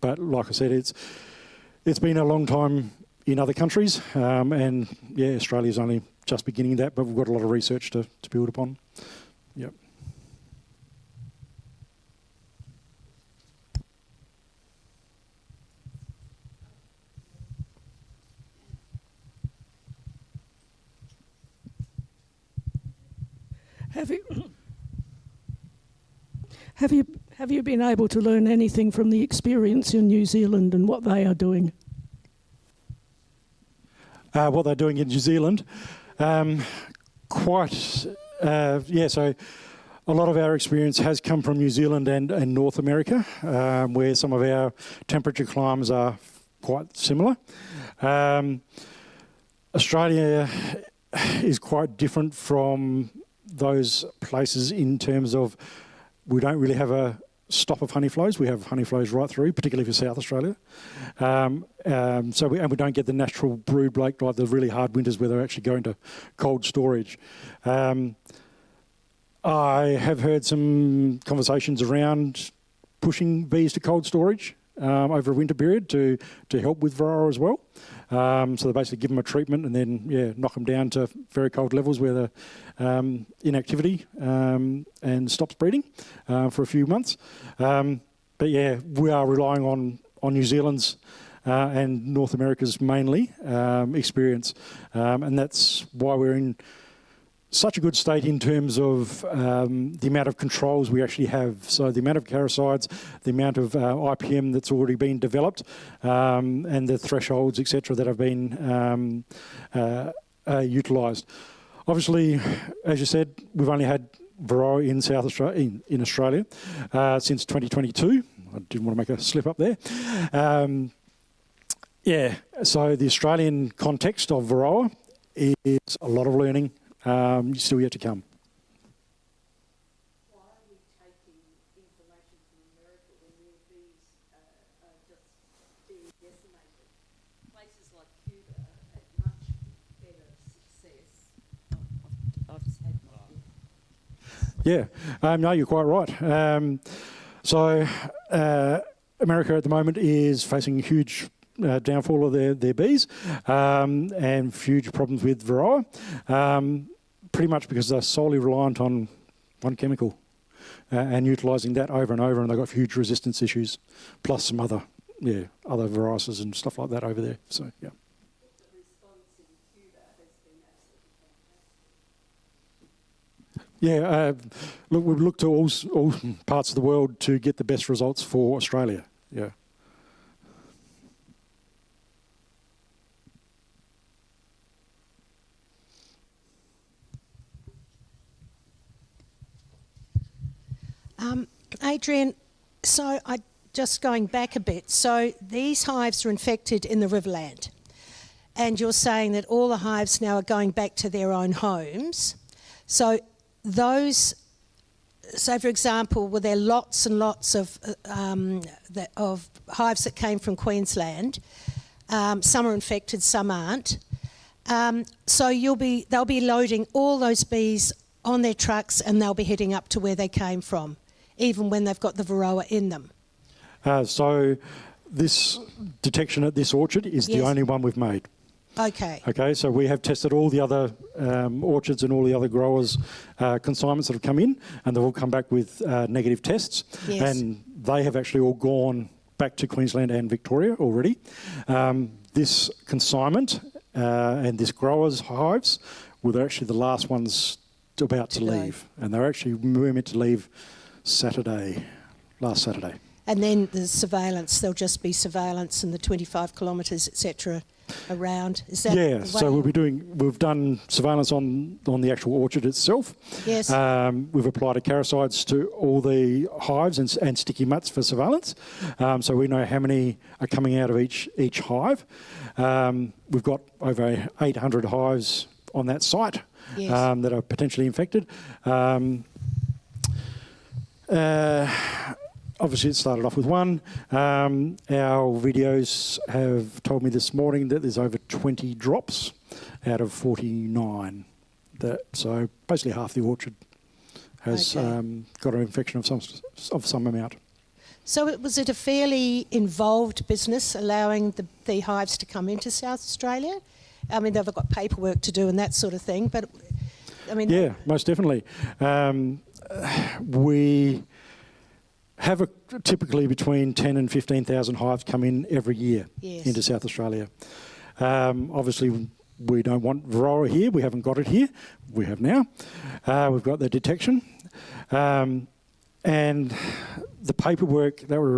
But like I said, it's been a long time in other countries, and Australia's only just beginning that, but we've got a lot of research to build upon. Yep. Have you been able to learn anything from the experience in New Zealand and what they are doing? What they're doing in New Zealand, so a lot of our experience has come from New Zealand and North America, where some of our temperature climes are quite similar. Australia is quite different from those places in terms of we don't really have a stop of honey flows. We have honey flows right through, particularly for South Australia. We don't get the natural brood break, like the really hard winters where they're actually going to cold storage. I have heard some conversations around pushing bees to cold storage over a winter period to help with Varroa as well. So they basically give them a treatment and then knock them down to very cold levels where the inactivity and stops breeding for a few months. But we are relying on New Zealand's and North America's mainly experience, and that's why we're in such a good state in terms of the amount of controls we actually have. So the amount of caricides, the amount of IPM that's already been developed, and the thresholds, etc., that have been utilised. Obviously, as you said, we've only had Varroa in South Australia, in Australia, since 2022. I didn't want to make a slip up there. So the Australian context of Varroa is a lot of learning. Still yet to come. Why are we taking information from America when their bees are just being decimated? Places like Cuba had much better success. I've just had no, you're quite right. America at the moment is facing huge downfall of their bees and huge problems with Varroa. Pretty much because they're solely reliant on one chemical and utilising that over and over, and they've got huge resistance issues, plus some other viruses and stuff like that over there. So The response in Cuba has been Yeah, look, we've looked to all parts of the world to get the best results for Australia. Yeah. Adrian, so just going back a bit, so these hives are infected in the Riverland, and you're saying that all the hives now are going back to their own homes. So for example, were there lots and lots of hives that came from Queensland? Some are infected, some aren't. So they'll be loading all those bees on their trucks, and they'll be heading up to where they came from, even when they've got the Varroa in them. So this detection at this orchard is the only one we've made. Okay. Okay, so we have tested all the other orchards and all the other growers' consignments that have come in, and they've all come back with negative tests. Yes. And they have actually all gone back to Queensland and Victoria already. This consignment and this growers' hives were actually the last ones about to leave. And we were meant to leave last Saturday. And then the surveillance, there'll just be surveillance in the 25 kilometres, etc. around. Is that Yeah, so we've done surveillance on the actual orchard itself. Yes. We've applied acaricides to all the hives and sticky mutts for surveillance. So we know how many are coming out of each hive. We've got over 800 hives on that site that are potentially infected. Obviously, it started off with one. Our videos have told me this morning that there's over 20 drops out of 49. So basically half the orchard has got an infection of some amount. So was it a fairly involved business allowing the hives to come into South Australia? I mean, they've got paperwork to do and that sort of thing, but I mean... Yeah, most definitely. We have typically between 10 and 15,000 hives come in every year into South Australia. Obviously, we don't want Varroa here. We haven't got it here. We have now. We've got the detection. And the paperwork that we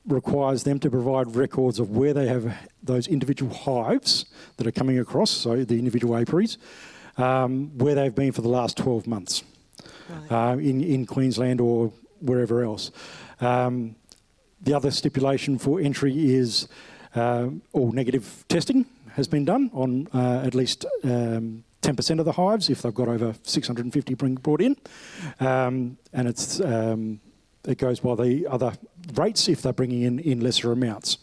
requires them to provide records of where they have those individual hives that are coming across, so the individual apiaries, where they've been for the last 12 months in Queensland or wherever else. The other stipulation for entry is all negative testing has been done on at least 10% of the hives if they've got over 650 brought in, and it goes by the other rates if they're bringing in lesser amounts.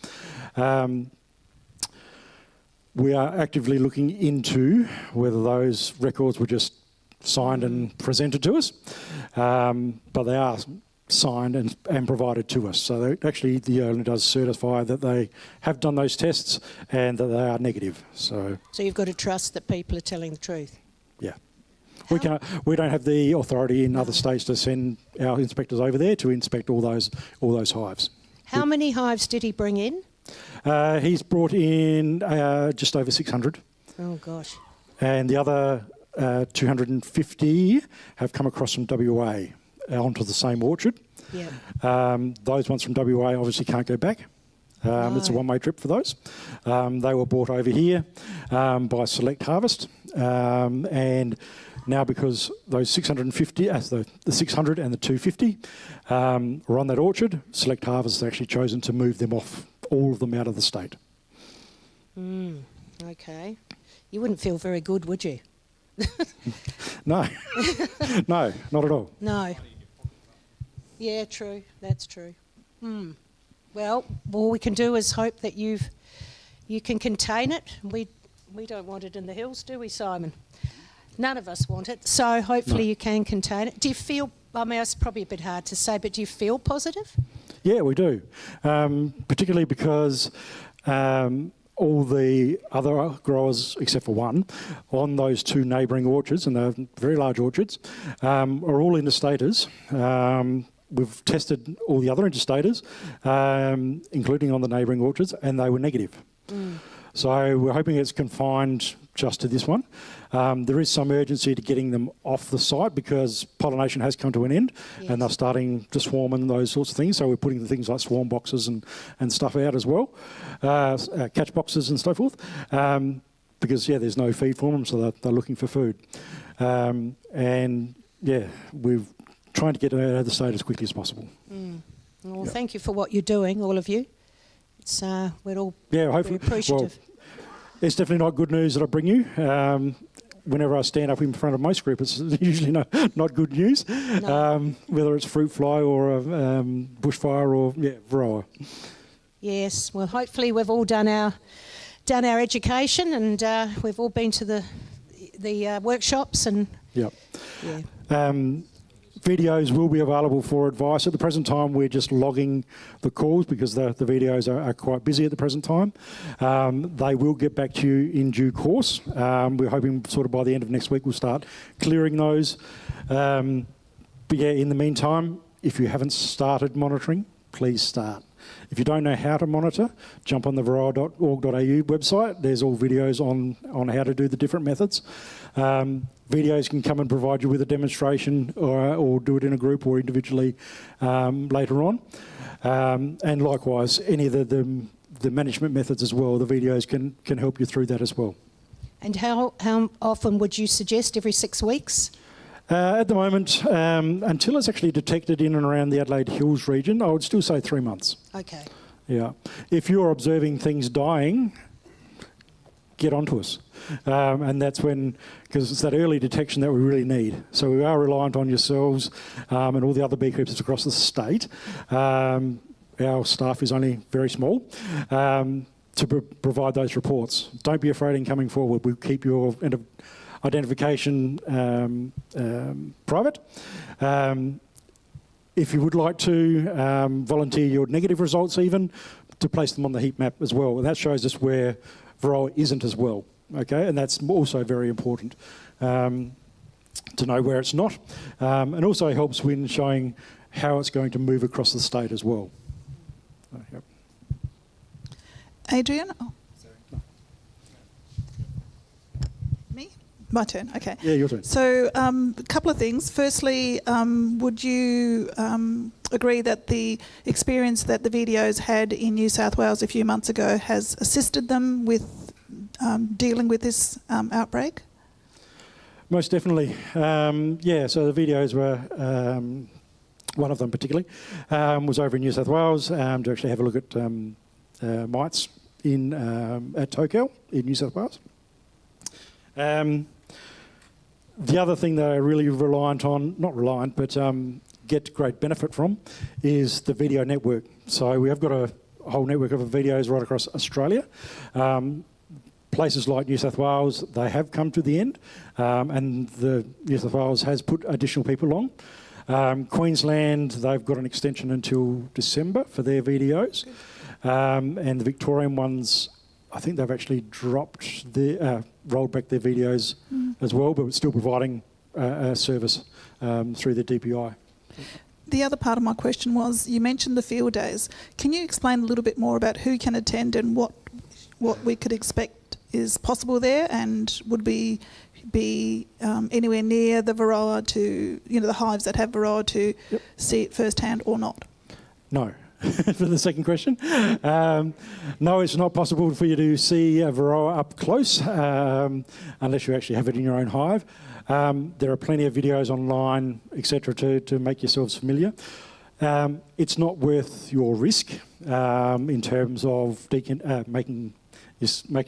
We are actively looking into whether those records were just signed and presented to us, but they are signed and provided to us. So actually the owner does certify that they have done those tests and that they are negative. So you've got to trust that people are telling the truth. Yeah. We don't have the authority in other states to send our inspectors over there to inspect all those hives. How many hives did he bring in? He's brought in just over 600. Oh gosh. And the other 250 have come across from WA onto the same orchard. Yeah. Those ones from WA obviously can't go back. It's a one-way trip for those. They were brought over here by Select Harvest, and now because those 650, the 600 and the 250 were on that orchard, Select Harvest has actually chosen to move them off, all of them out of the state. Okay. You wouldn't feel very good, would you? No. No, not at all. No. Yeah, true. That's true. Well, all we can do is hope that you can contain it. We don't want it in the hills, do we, Simon? None of us want it. So hopefully you can contain it. Do you feel, I mean, it's probably a bit hard to say, but do you feel positive? Yeah, we do. Particularly because all the other growers, except for one, on those two neighbouring orchards, and they're very large orchards, are all interstaters. We've tested all the other interstaters, including on the neighbouring orchards, and they were negative. So we're hoping it's confined just to this one. There is some urgency to getting them off the site because pollination has come to an end, and they're starting to swarm and those sorts of things. So we're putting things like swarm boxes and stuff out as well, catch boxes and so forth. Because there's no feed for them, so they're looking for food. We're trying to get it out of the state as quickly as possible. Well, thank you for what you're doing, all of you. It's we're all hopefully, very appreciative. Well, it's definitely not good news that I bring you. Whenever I stand up in front of most groups, it's usually not good news. No. Whether it's fruit fly or bushfire or Varroa. Yes. Well, hopefully we've all done our education and we've all been to the workshops and. Yep. Yeah. Videos will be available for advice. At the present time, we're just logging the calls because the videos are quite busy at the present time. They will get back to you in due course. We're hoping sort of by the end of next week we'll start clearing those. In the meantime, if you haven't started monitoring, please start. If you don't know how to monitor, jump on the varroa.org.au website. There's all videos on how to do the different methods. Videos can come and provide you with a demonstration or do it in a group or individually later on. And likewise, any of the management methods as well, the videos can help you through that as well. And how often would you suggest? Every 6 weeks? At the moment, until it's actually detected in and around the Adelaide Hills region, I would still say 3 months. Okay. Yeah. If you're observing things dying, get onto us. And that's when, because it's that early detection that we really need. So we are reliant on yourselves and all the other beekeepers across the state. Our staff is only very small to provide those reports. Don't be afraid in coming forward. We'll keep your identification private. If you would like to volunteer your negative results even, to place them on the heat map as well. And that shows us where Varroa isn't as well. Okay, and that's also very important to know where it's not. And also helps when showing how it's going to move across the state as well. Yep. Adrian? Oh. My turn, okay. Yeah, your turn. So a couple of things. Firstly, would you agree that the experience that the videos had in New South Wales a few months ago has assisted them with dealing with this outbreak? Most definitely. So the videos were, one of them particularly, was over in New South Wales to actually have a look at mites at Tokel in New South Wales. The other thing that I really get great benefit from is the video network. So we have got a whole network of videos right across Australia. Places like New South Wales, they have come to the end, and the New South Wales has put additional people on. Queensland, they've got an extension until December for their videos, and the Victorian ones, I think they've actually rolled back their videos as well, but still providing a service through the DPI. The other part of my question was, you mentioned the field days. Can you explain a little bit more about who can attend and what we could expect is possible there, and would we be anywhere near the Varroa to, the hives that have Varroa to see it firsthand or not? No. For the second question. No, it's not possible for you to see a Varroa up close unless you actually have it in your own hive. There are plenty of videos online, etc., to make yourselves familiar. It's not worth your risk in terms of making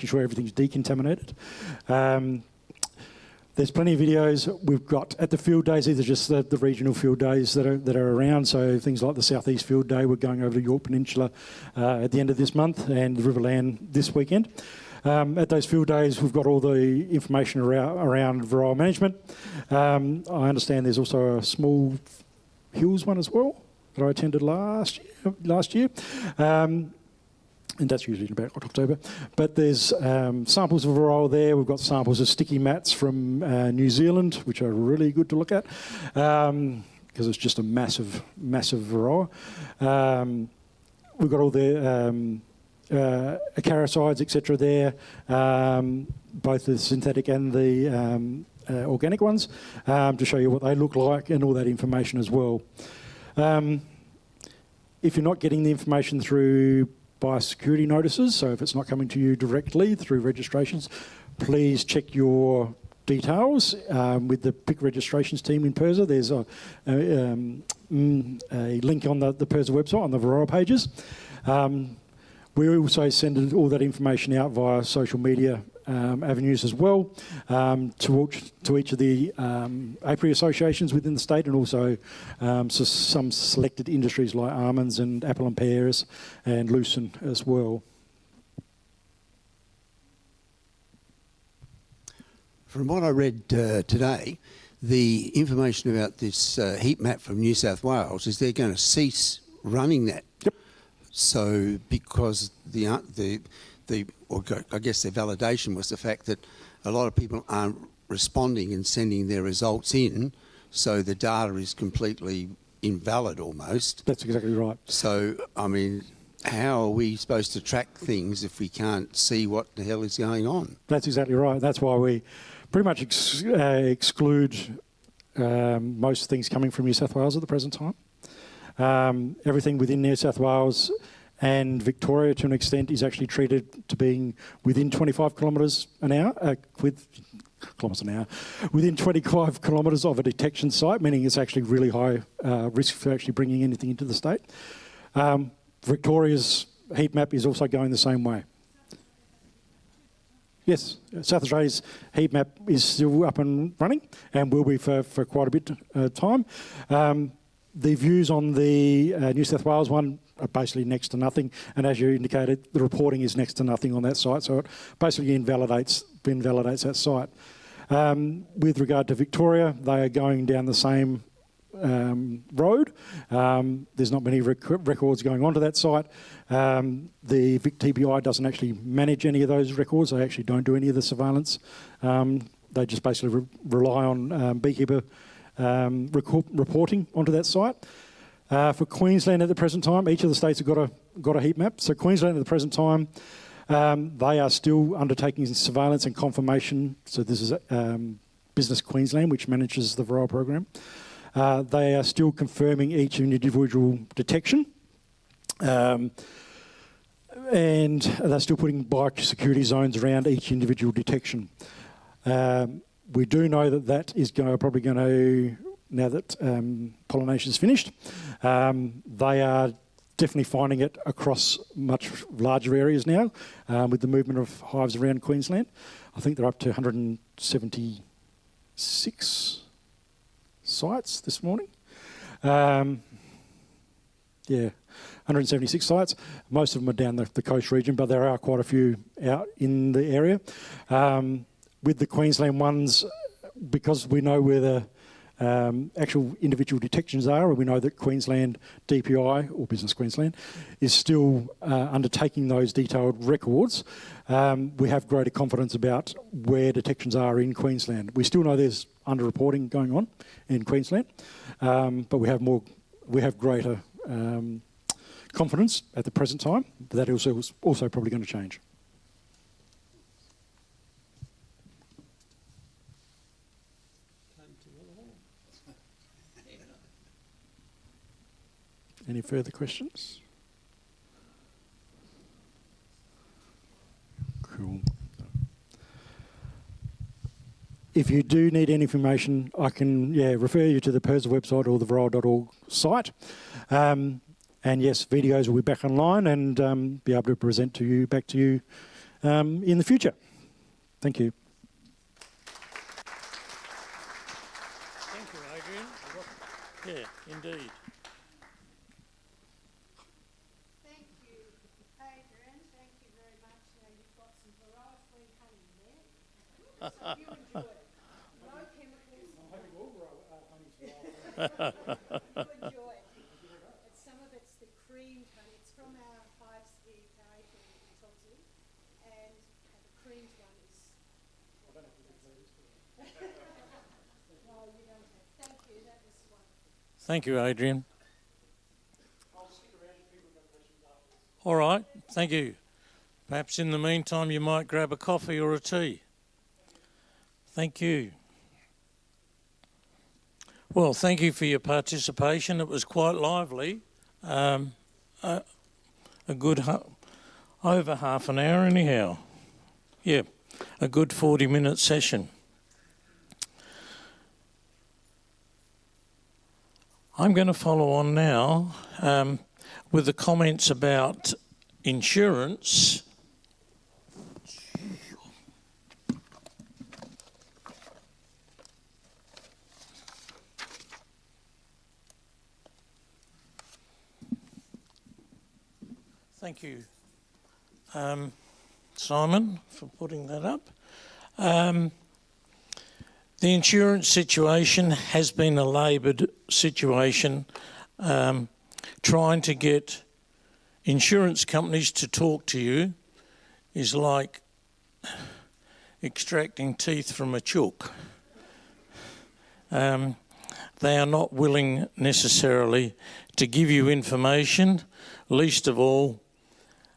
sure everything's decontaminated. There's plenty of videos we've got at the field days. These are just the regional field days that are around. So things like the Southeast Field Day, we're going over to York Peninsula at the end of this month, and the Riverland this weekend. At those field days, we've got all the information around Varroa management. I understand there's also a small hills one as well that I attended last year. And that's usually in about October. But there's samples of Varroa there. We've got samples of sticky mats from New Zealand, which are really good to look at, because it's just a massive, massive Varroa. We've got all the acaricides, etc. there, both the synthetic and the organic ones, to show you what they look like and all that information as well. If you're not getting the information through biosecurity notices, so if it's not coming to you directly through registrations, please check your details with the PIC registrations team in PIRSA. There's a link on the PIRSA website on the Varroa pages. We also send all that information out via social media avenues as well to each of the apiary associations within the state, and also some selected industries like almonds and apple and pears and lucerne as well. From what I read today, the information about this heat map from New South Wales is they're going to cease running that. Yep. So because or I guess their validation was the fact that a lot of people aren't responding and sending their results in, so the data is completely invalid almost. That's exactly right. So, I mean, how are we supposed to track things if we can't see what the hell is going on? That's exactly right. That's why we pretty much exclude most things coming from New South Wales at the present time. Everything within New South Wales and Victoria, to an extent, is actually treated to being within 25 kilometres an hour, within 25 kilometres of a detection site, meaning it's actually really high risk for actually bringing anything into the state. Victoria's heat map is also going the same way. Yes, South Australia's heat map is still up and running and will be for quite a bit of time. The views on the New South Wales one are basically next to nothing, and as you indicated, the reporting is next to nothing on that site, so it basically invalidates that site. With regard to Victoria, they are going down the same road. There's not many records going onto that site. The Vic TBI doesn't actually manage any of those records. They actually don't do any of the surveillance. They just basically rely on beekeeper reporting onto that site. For Queensland at the present time, each of the states have got a heat map. So Queensland at the present time, they are still undertaking surveillance and confirmation. So this is Business Queensland, which manages the Varroa program. They are still confirming each individual detection. And they're still putting biosecurity zones around each individual detection. We do know that is probably going to, now that pollination is finished, they are definitely finding it across much larger areas now with the movement of hives around Queensland. I think they're up to 176 sites this morning. 176 sites. Most of them are down the coast region, but there are quite a few out in the area. With the Queensland ones, because we know where the actual individual detections are, and we know that Queensland DPI, or Business Queensland, is still undertaking those detailed records, we have greater confidence about where detections are in Queensland. We still know there's underreporting going on in Queensland, but we have greater confidence at the present time, but that is also probably going to change. Any further questions? Cool. If you do need any information, I can refer you to the PIRSA website or the varroa.org site. And yes, videos will be back online and be able to present back to you in the future. Thank you. Thank you, Adrian. Yeah, indeed. Thank you, Adrian. Thank you very much. You've got some Varroa-free honey in there. So you enjoy it. No chemicals. I'm hoping all Varroa honey's Varroa. You enjoy it. Some of it's the creamed honey. It's from our hives here in Tonsy, and the creamed one is. I don't have to do No, you don't have. Thank you. That was wonderful. Thank you, Adrian. All right, thank you. Perhaps in the meantime you might grab a coffee or a tea. Thank you. Well, thank you for your participation. It was quite lively. A good over half an hour anyhow. Yeah, a good 40-minute session. I'm going to follow on now with the comments about insurance. Thank you, Simon, for putting that up. The insurance situation has been a laboured situation. Trying to get insurance companies to talk to you is like extracting teeth from a chook. They are not willing necessarily to give you information, least of all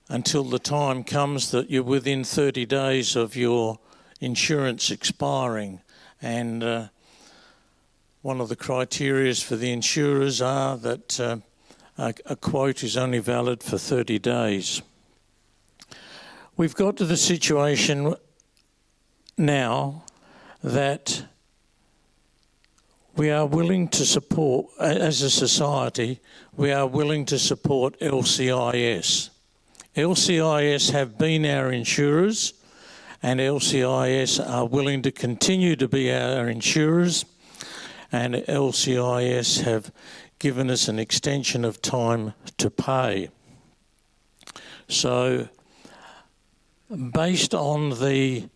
until the time comes that you're within 30 days of your insurance expiring. And one of the criteria for the insurers are that a quote is only valid for 30 days. We've got to the situation now that we are willing to support, as a society, we are willing to support LCIS. LCIS have been our insurers, and LCIS are willing to continue to be our insurers, and LCIS have given us an extension of time to pay. So, based on the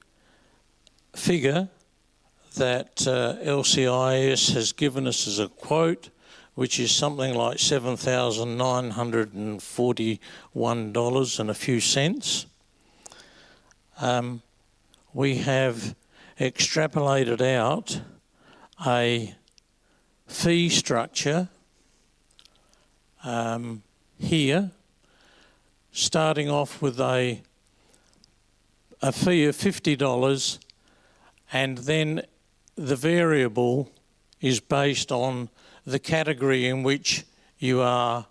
figure that LCIS has given us as a quote, which is something like $7,941 and a few cents. We have extrapolated out a fee structure here, starting off with a fee of $50, and then the variable is based on the category in which you are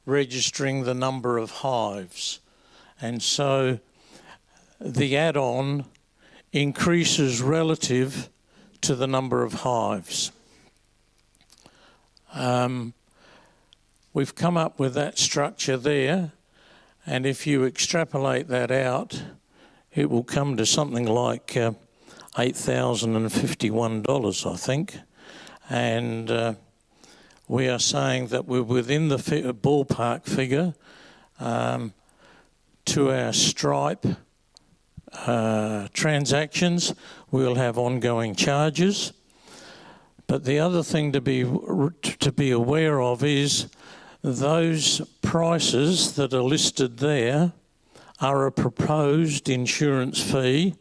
registering the number of hives. And so the add-on increases relative to the number of hives. We've come up with that structure there, and if you extrapolate that out, it will come to something like $8,051, I think. And we are saying that we're within the ballpark figure to our Stripe transactions. We'll have ongoing charges. But the other thing to be aware of is those prices that are listed there are a proposed insurance fee.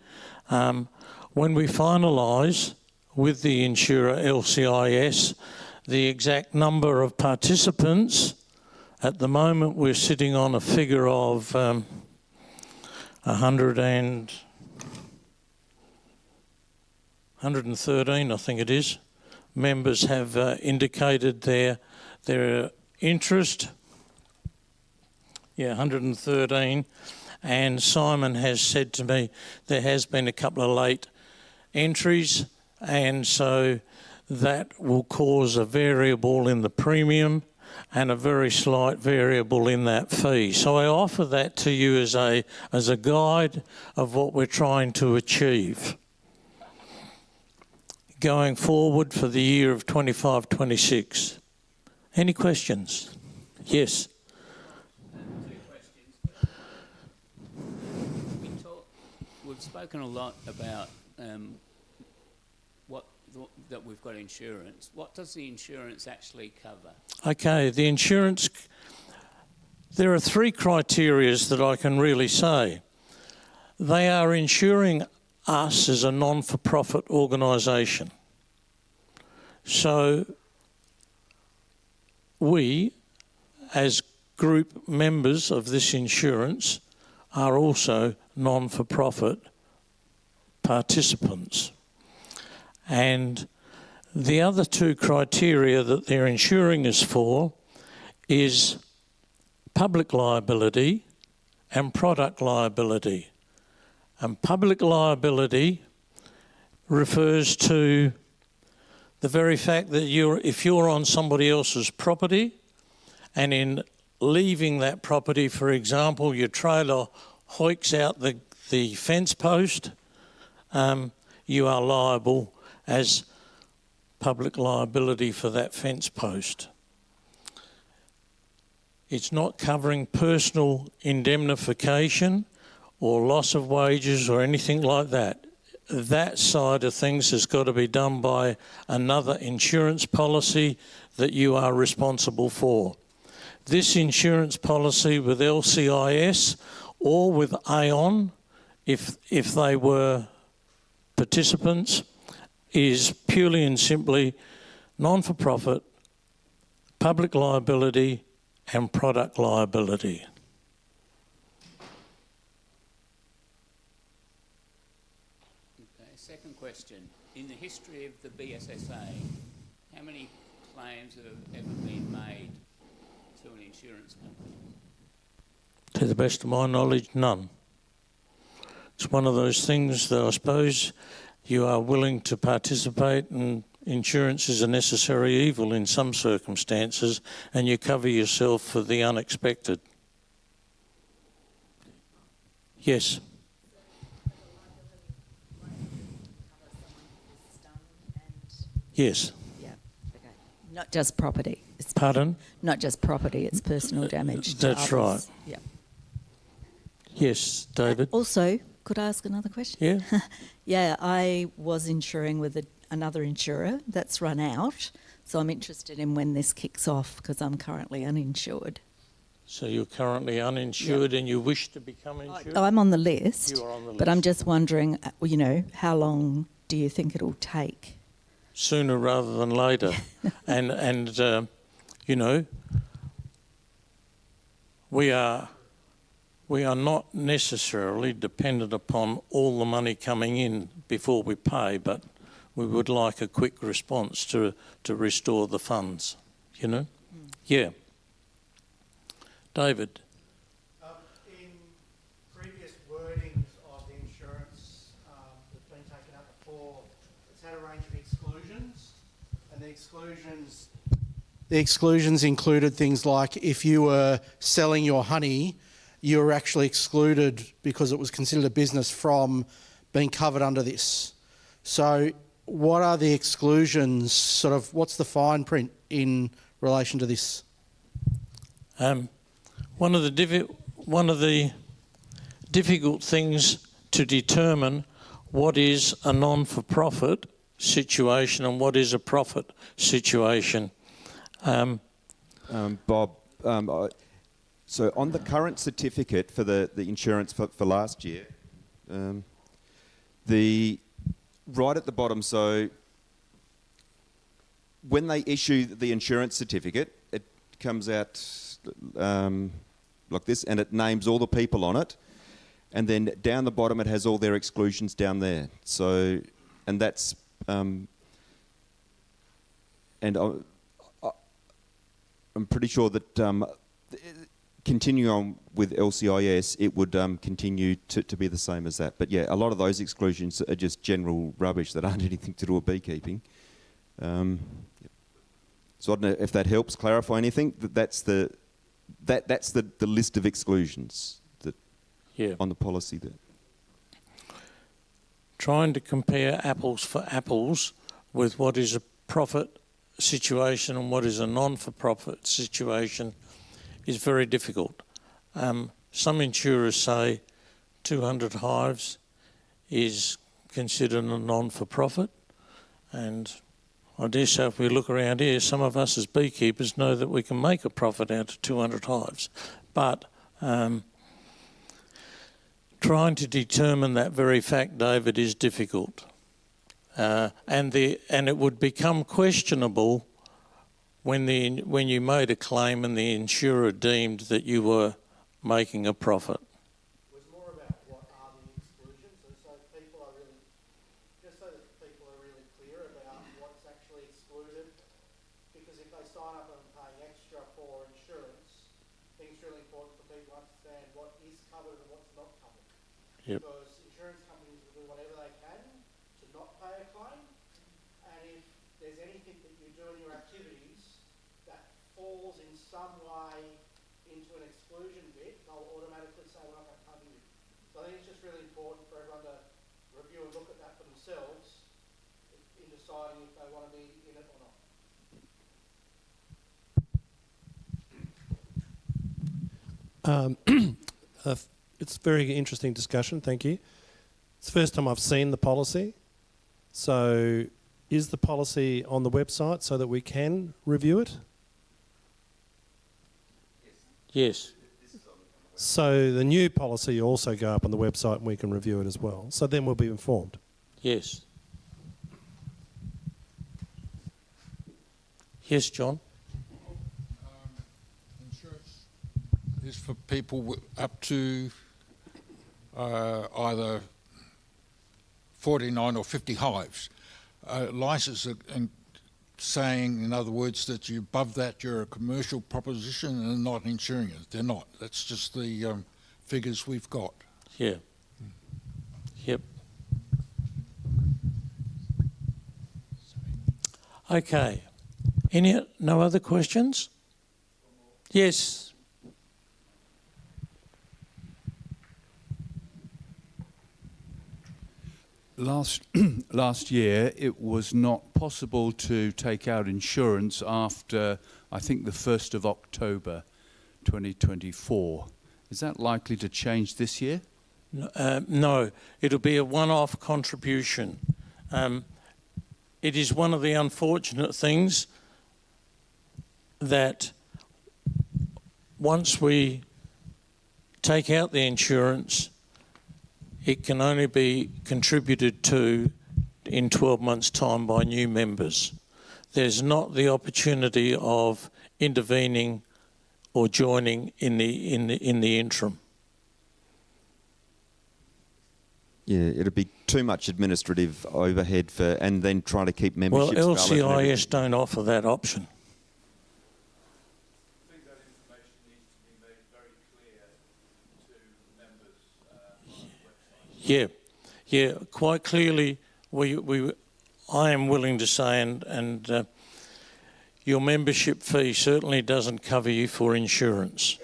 When we finalise with the insurer LCIS the exact number of participants, at the moment we're sitting on a figure of 113, I think it is. Members have indicated their interest. Yeah, 113. And Simon has said to me there has been a couple of late entries, and so that will cause a variable in the premium and a very slight variable in that fee. So I offer that to you as a guide of what we're trying to achieve going forward for the year of 25-26. Any questions? Yes. We've spoken a lot about that we've got insurance. What does the insurance actually cover? Okay, the insurance, there are three criteria that I can really say. They are insuring us as a non-for-profit organisation. So we, as group members of this insurance, are also non-for-profit participants. And the other two criteria that they're insuring us for is public liability and product liability. And public liability refers to the very fact that if you're on somebody else's property and in leaving that property, for example, your trailer hoiks out the fence post, you are liable as public liability for that fence post. It's not covering personal indemnification or loss of wages or anything like that. That side of things has got to be done by another insurance policy that you are responsible for. This insurance policy with LCIS or with Aon, if they were participants, is purely and simply non-for-profit, public liability and product liability. Okay, second question. In the history of the BSSA, how many claims have ever been made to an insurance company? To the best of my knowledge, none. It's one of those things that I suppose you are willing to participate, and insurance is a necessary evil in some circumstances, and you cover yourself for the unexpected. Yes. Yes. Yeah. Okay. Not just property. Pardon? Not just property. It's personal damage. That's right. Yeah. Yes, David. Also, could I ask another question? Yeah. Yeah, I was insuring with another insurer that's run out, so I'm interested in when this kicks off because I'm currently uninsured. So you're currently uninsured and you wish to become insured? I'm on the list. You are on the list. But I'm just wondering, how long do you think it'll take? Sooner rather than later. and we are not necessarily dependent upon all the money coming in before we pay, but we would like a quick response to restore the funds, Yeah. David. In previous wordings of the insurance that's been taken up before, it's had a range of exclusions, and the exclusions included things like if you were selling your honey, you were actually excluded because it was considered a business from being covered under this. So what are the exclusions, what's the fine print in relation to this? One of the difficult things to determine what is a non-for-profit situation and what is a profit situation. Bob, so on the current certificate for the insurance for last year, right at the bottom, so when they issue the insurance certificate, it comes out like this, and it names all the people on it, and then down the bottom it has all their exclusions down there. So, and that's and I'm pretty sure that continuing on with LCIS, it would continue to be the same as that. But yeah, a lot of those exclusions are just general rubbish that aren't anything to do with beekeeping. So I don't know if that helps clarify anything. That's the list of exclusions that on the policy there. Trying to compare apples for apples with what is a profit situation and what is a non-for-profit situation is very difficult. Some insurers say 200 hives is considered a non-for-profit, and I dare say if we look around here, some of us as beekeepers know that we can make a profit out of 200 hives. But trying to determine that very fact, David, is difficult. And it would become questionable when you made a claim and the insurer deemed that you were making a profit. Was excluded? Because if they sign up and pay extra for insurance, I think it's really important for people to understand what is covered and what's not covered. Yep. Because insurance companies will do whatever they can to not pay a claim, and if there's anything that you do in your activities that falls in some way into an exclusion bit, they'll automatically say, well, I can't cover you. So I think it's just really important for everyone to review and look at that for themselves in deciding if they want to be in it or not. It's a very interesting discussion, thank you. It's the first time I've seen the policy. So is the policy on the website so that we can review it? Yes. So the new policy also go up on the website and we can review it as well. So then we'll be informed. Yes. Yes, John. Insurance is for people up to either 49 or 50 hives. License saying, in other words, that you above that you're a commercial proposition and not insuring it. They're not. That's just the figures we've got. Yeah. Yep. Okay. No other questions? Yes. Last year, it was not possible to take out insurance after, I think, the 1st of October 2024. Is that likely to change this year? No, it'll be a one-off contribution. It is one of the unfortunate things that once we take out the insurance, it can only be contributed to in 12 months' time by new members. There's not the opportunity of intervening or joining in the interim. Yeah, it'd be too much administrative overhead and then trying to keep memberships Well, valid. LCIS don't offer that option. I think that information needs to be made very clear to members on the website. Yeah, quite clearly, I am willing to say, and your membership fee certainly doesn't cover you for insurance.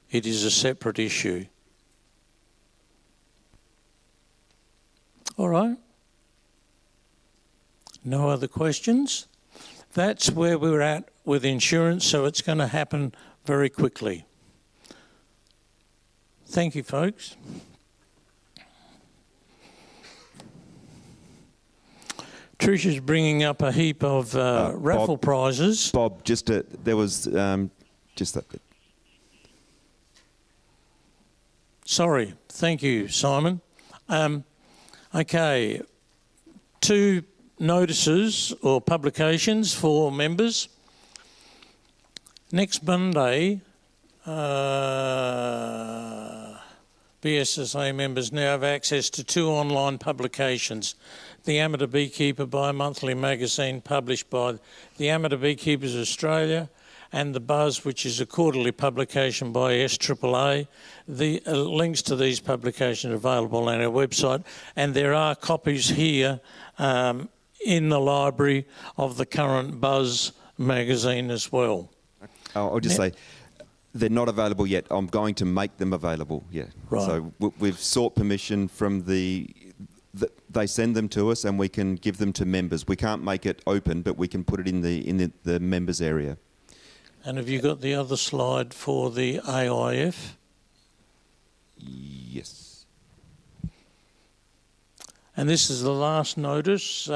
It is a separate issue. All right. No other questions? That's where we're at with insurance, so it's going to happen very quickly. Thank you, folks. Trish is bringing up a heap of raffle prizes. Bob, there was just that bit. Sorry, thank you, Simon. Okay, 2 notices or publications for members. Next Monday, BSSA members now have access to 2 online publications. The Amateur Beekeeper bi-monthly magazine published by the Amateur Beekeepers Australia, and The Buzz, which is a quarterly publication by SAAA. The links to these publications are available on our website, and there are copies here in the library of the current Buzz magazine as well. I'll just say, they're not available yet. I'm going to make them available, yeah. Right. So we've sought permission from they send them to us and we can give them to members. We can't make it open, but we can put it in the members area. And have you got the other slide for the AIF? Yes. And this is the last notice.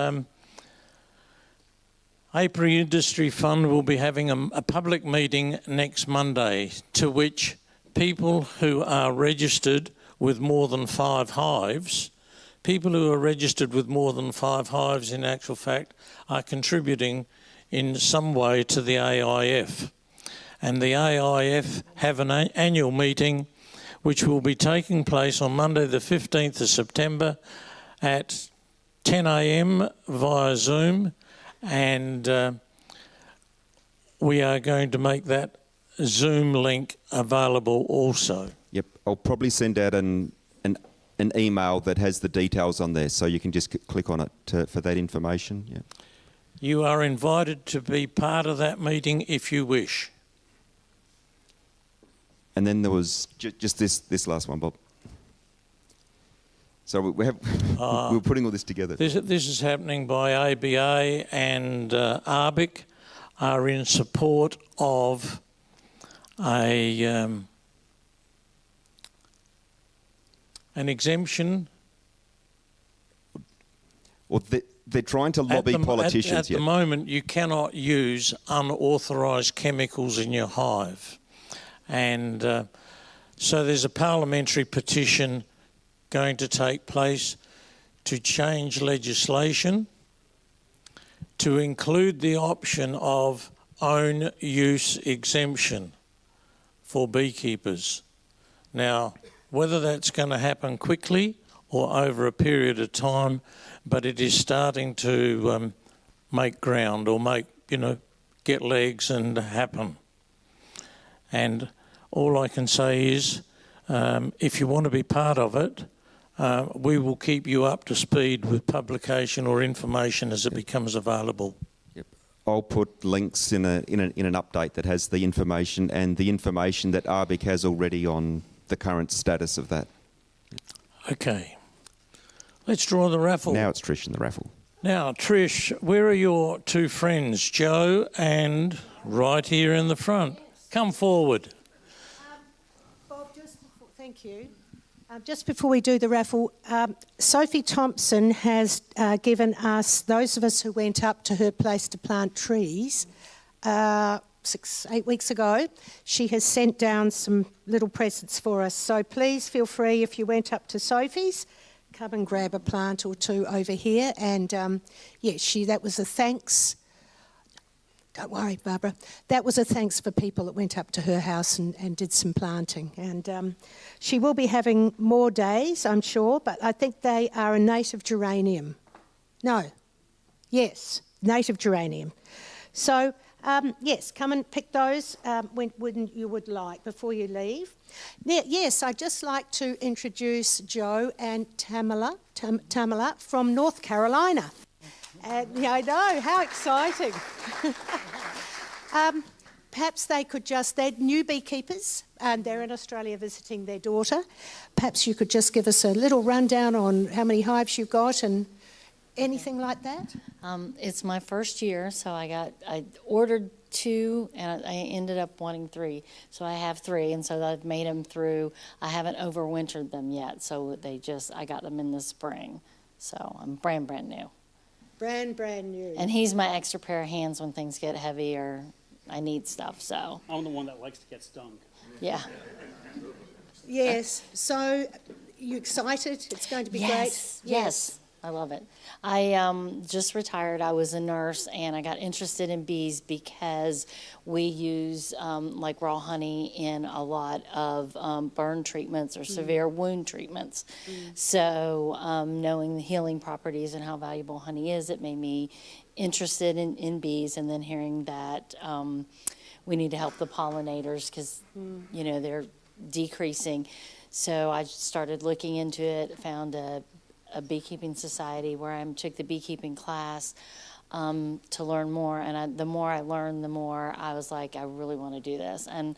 Apiary Industry Fund will be having a public meeting next Monday, to which people who are registered with more than 5 hives, in actual fact are contributing in some way to the AIF. And the AIF have an annual meeting which will be taking place on Monday the 15th of September at 10 a.m. via Zoom, and we are going to make that Zoom link available also. Yep, I'll probably send out an email that has the details on there, so you can just click on it for that information. Yeah. You are invited to be part of that meeting if you wish. And then there was just this last one, Bob. So we're putting all this together. This is happening by ABA, and ARBIC are in support of an exemption. Well, they're trying to lobby politicians. At the moment, you cannot use unauthorised chemicals in your hive. And so there's a parliamentary petition going to take place to change legislation to include the option of own use exemption for beekeepers. Now, whether that's going to happen quickly or over a period of time, but it is starting to make ground or get legs and happen. And all I can say is, if you want to be part of it, we will keep you up to speed with publication or information as it becomes available. Yep. I'll put links in an update that has the information and the information that ARBIC has already on the current status of that. Okay. Let's draw the raffle. Now it's Trish in the raffle. Now, Trish, where are your two friends, Joe and right here in the front? Come forward. Bob, thank you. Just before we do the raffle, Sophie Thompson has given us, those of us who went up to her place to plant trees 6-8 weeks ago, she has sent down some little presents for us. So please feel free, if you went up to Sophie's, come and grab a plant or two over here. And that was a thanks. Don't worry, Barbara. That was a thanks for people that went up to her house and did some planting. And she will be having more days, I'm sure, but I think they are a native geranium. No. Yes, native geranium. So, yes, come and pick those when you would like before you leave. Yes, I'd just like to introduce Joe and Tamala from North Carolina. And I know, how exciting. Perhaps they could they're new beekeepers and they're in Australia visiting their daughter. Perhaps you could just give us a little rundown on how many hives you've got and anything like that? It's my first year, so I ordered 2 and I ended up wanting 3. So I have 3, and so I've made them through. I haven't overwintered them yet, so I got them in the spring. So I'm brand new. Brand new. And he's my extra pair of hands when things get heavy or I need stuff, so. I'm the one that likes to get stung. Yeah. Yes. So, you excited? It's going to be great? Yes. I love it. I just retired. I was a nurse, and I got interested in bees because we use like raw honey in a lot of burn treatments or severe wound treatments. So knowing the healing properties and how valuable honey is, it made me interested in bees, and then hearing that we need to help the pollinators because, they're decreasing. So I started looking into it, found a beekeeping society where I took the beekeeping class to learn more. And the more I learned, the more I was like, I really want to do this. And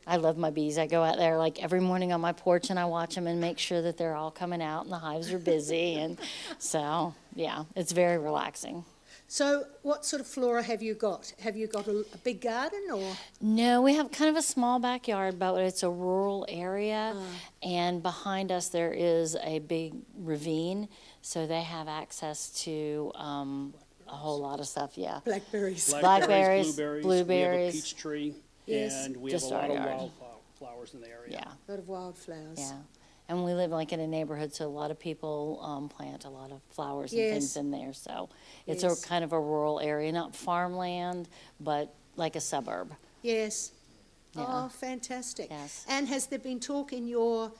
I love my bees. I go out there like every morning on my porch and I watch them and make sure that they're all coming out and the hives are busy. And so, yeah, it's very relaxing. So what sort of flora have you got? Have you got a big garden or? No, we have kind of a small backyard, but it's a rural area. And behind us there is a big ravine, so they have access to a whole lot of stuff, yeah. Blackberries. Blueberries. Blueberries. We have a peach tree. Yes. And we have a lot of wildflowers in the area. Yeah. A lot of wildflowers. Yeah. And we live like in a neighborhood, so a lot of people plant a lot of flowers and things in there. So it's a kind of a rural area, not farmland, but like a suburb. Yes. Yeah. Oh, fantastic. Yes. And has there been talk in your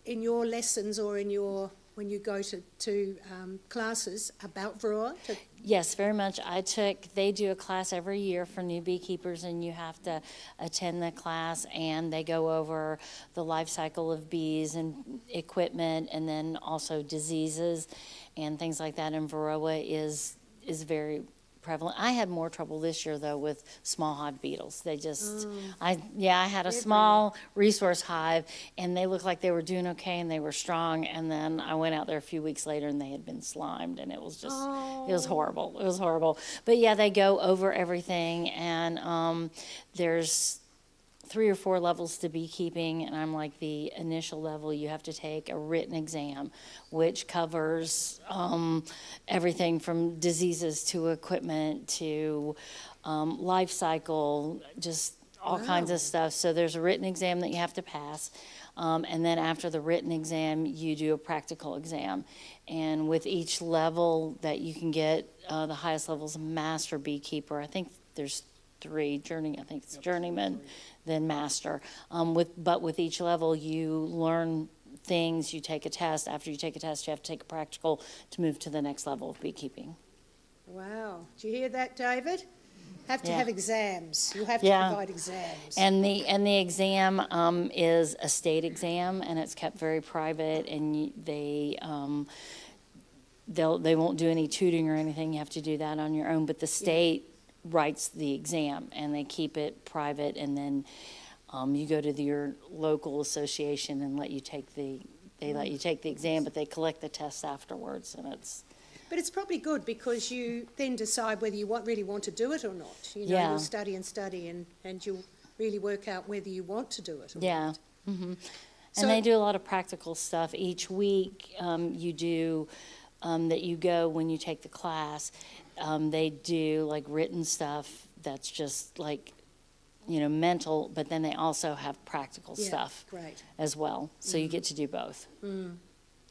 lessons or in your when you go to classes about Varroa? Yes, very much. They do a class every year for new beekeepers, and you have to attend the class, and they go over the life cycle of bees and equipment, and then also diseases and things like that. And Varroa is very prevalent. I had more trouble this year though with small hive beetles. They just, I had a small resource hive, and they looked like they were doing okay and they were strong. And then I went out there a few weeks later, and they had been slimed, and it was just, it was horrible. It was horrible. But yeah, they go over everything, and there's 3 or 4 levels to beekeeping, and I'm like, the initial level, you have to take a written exam, which covers everything from diseases to equipment to life cycle, just all kinds of stuff. So there's a written exam that you have to pass, and then after the written exam, you do a practical exam. And with each level that you can get, the highest level is master beekeeper. I think there's 3, journeyman, then master. But with each level, you learn things, you take a test. After you take a test, you have to take a practical to move to the next level of beekeeping. Wow. Do you hear that, David? Have to have exams. You have to provide exams. And the exam is a state exam, and it's kept very private, and they won't do any tutoring or anything. You have to do that on your own, but the state writes the exam, and they keep it private, and then you go to your local association and let you take the exam, but they collect the tests afterwards, and it's. But it's probably good because you then decide whether you really want to do it or not. You'll study and study, and you'll really work out whether you want to do it or not. Mm-hmm. And they do a lot of practical stuff each week. You do that you go when you take the class. They do like written stuff that's just like, mental, but then they also have practical stuff as well. So you get to do both.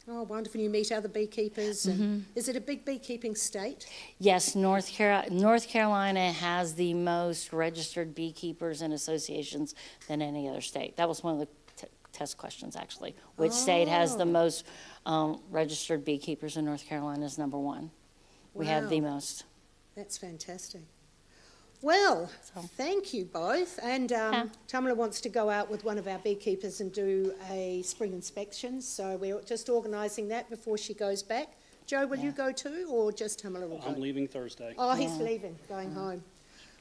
Oh, wonderful. You meet other beekeepers. And is it a big beekeeping state? Yes, North Carolina has the most registered beekeepers and associations than any other state. That was one of the test questions, actually. Which state has the most registered beekeepers? In North Carolina is number 1. We have the most. That's fantastic. Well, thank you both. And Tamala wants to go out with one of our beekeepers and do a spring inspection. So we're just organising that before she goes back. Joe, will you go too, or just Tamala will go? I'm leaving Thursday. Oh, he's leaving, going home.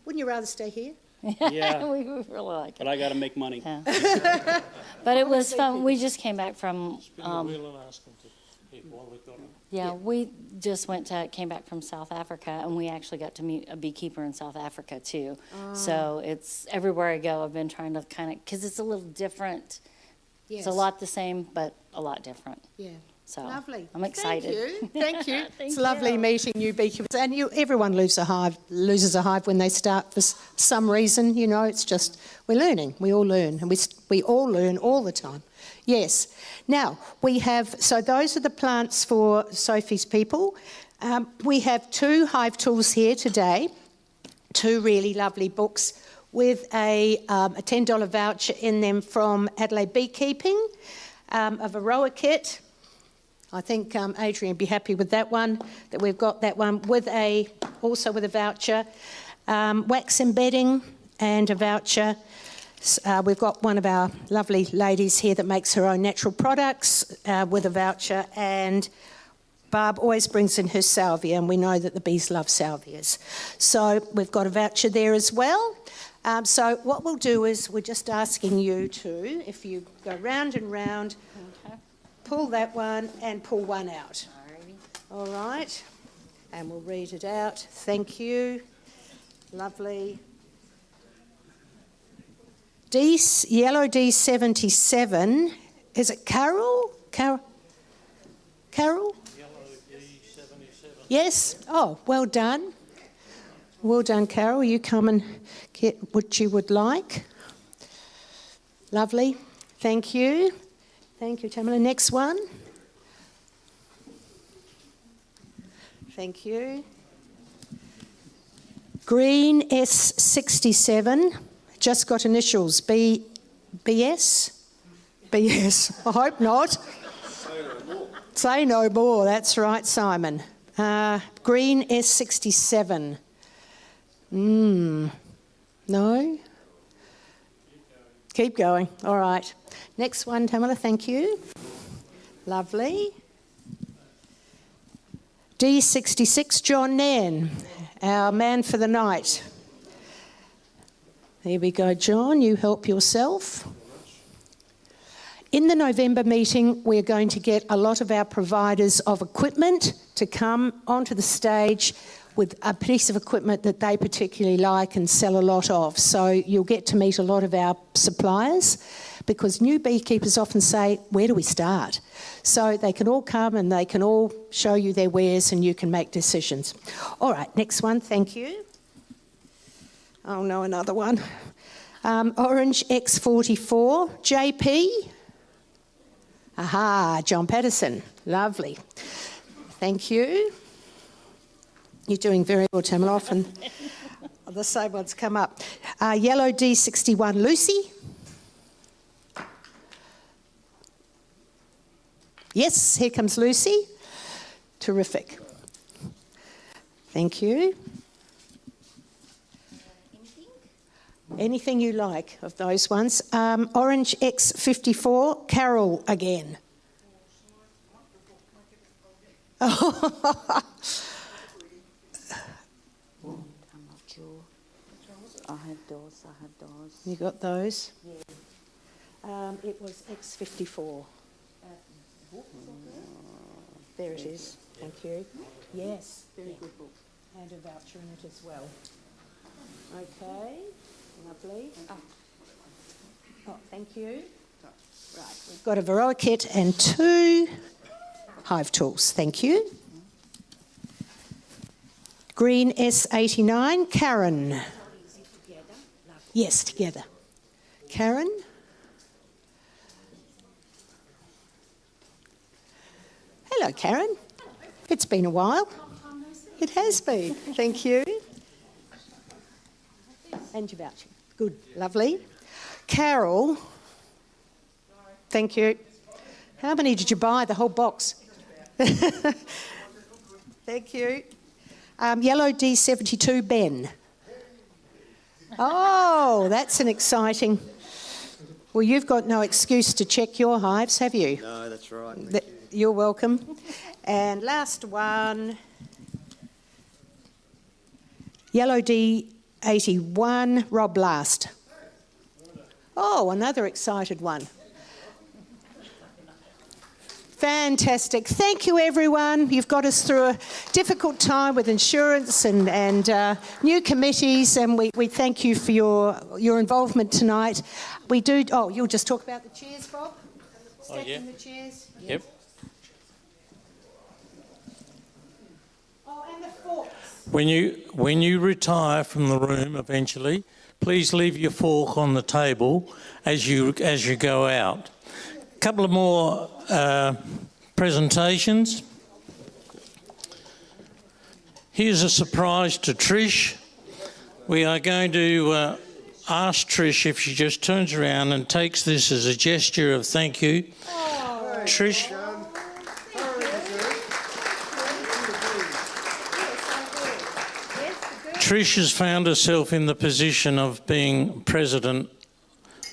Wouldn't you rather stay here? Yeah. We really like it. But I got to make money. Yeah. But it was fun. We just came back from. We just came back from South Africa, and we actually got to meet a beekeeper in South Africa too. So it's everywhere I go, I've been trying to because it's a little different. Yes. It's a lot the same, but a lot different. Yeah. So lovely. I'm excited. Thank you. It's lovely meeting you beekeepers. And everyone loses a hive when they start for some reason. It's just, we're learning. We all learn, and we all learn all the time. Yes. Now, so those are the plants for Sophie's people. We have 2 hive tools here today, 2 really lovely books with a $10 voucher in them from Adelaide Beekeeping, a Varroa kit. I think Adrian would be happy with that one, that we've got that one, also with a voucher, wax embedding and a voucher. We've got one of our lovely ladies here that makes her own natural products with a voucher, and Barb always brings in her salvia, and we know that the bees love salvias. So we've got a voucher there as well. So what we'll do is we're just asking you to, if you go round and round, pull that one and pull one out. All right. And we'll read it out. Thank you. Lovely. Yellow D77. Is it Carol? Carol? Yellow D77. Yes? Oh, well done. Well done, Carol. You come and get what you would like. Lovely. Thank you. Thank you, Tamala. Next one. Thank you. Green S67. Just got initials. BS? BS. I hope not. Say no more. That's right, Simon. Green S67. No? Keep going. All right. Next one, Tamala, thank you. Lovely. D66, John Nairn, our man for the night. There we go, John. You help yourself. In the November meeting, we're going to get a lot of our providers of equipment to come onto the stage with a piece of equipment that they particularly like and sell a lot of. So you'll get to meet a lot of our suppliers, because new beekeepers often say, where do we start? So they can all come and they can all show you their wares and you can make decisions. All right, next one, thank you. Oh no, another one. Orange X44, JP. Aha, John Patterson, lovely. Thank you. You're doing very well, Tamala. Often the same ones come up. Yellow D61, Lucy. Yes, here comes Lucy. Terrific. Thank you. Anything you like of those ones. Orange X54, Carol again. I had those. You got those? Yeah. It was X54. There it is. Thank you. Yes, very good book. And a voucher in it as well. Okay, lovely. Oh, thank you. Right, we've got a Varroa kit and 2 hive tools. Thank you. Green S89, Karen. Yes, together. Karen. Hello, Karen. It's been a while. It has been. Thank you. And your voucher. Good. Lovely. Carol. Thank you. How many did you buy? The whole box. Thank you. Yellow D72, Ben. Oh, that's an exciting... Well, you've got no excuse to check your hives, have you? No, that's right. You're welcome. And last one, Yellow D81, Rob Last. Oh, another excited one. Fantastic. Thank you, everyone. You've got us through a difficult time with insurance and new committees, and we thank you for your involvement tonight. We do... Oh, you'll just talk about the chairs, Bob? Stacking the chairs? Yep. Oh, and the forks. When you retire from the room eventually, please leave your fork on the table as you go out. A couple of more presentations. Here's a surprise to Trish. We are going to ask Trish if she just turns around and takes this as a gesture of thank you. Oh, Trish. Trish has found herself in the position of being president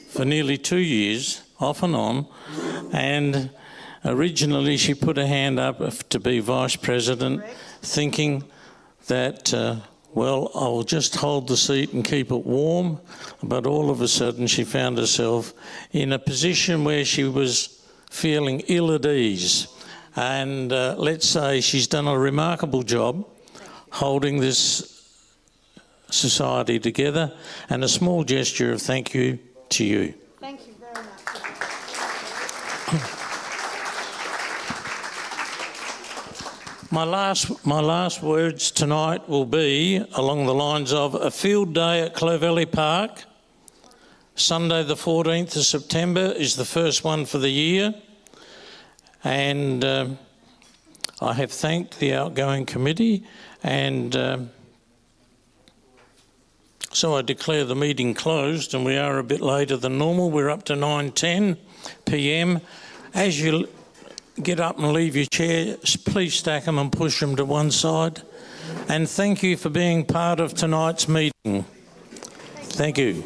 for nearly 2 years, off and on, and originally she put her hand up to be vice president, thinking that, well, I'll just hold the seat and keep it warm, but all of a sudden she found herself in a position where she was feeling ill at ease. And let's say she's done a remarkable job holding this society together, and a small gesture of thank you to you. Thank you very much. My last words tonight will be along the lines of a field day at Clovelly Park. Sunday the 14th of September is the first one for the year, and I have thanked the outgoing committee, and so I declare the meeting closed, and we are a bit later than normal. We're up to 9:10 p.m. As you get up and leave your chair, please stack them and push them to one side. And thank you for being part of tonight's meeting. Thank you.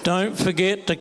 Don't forget to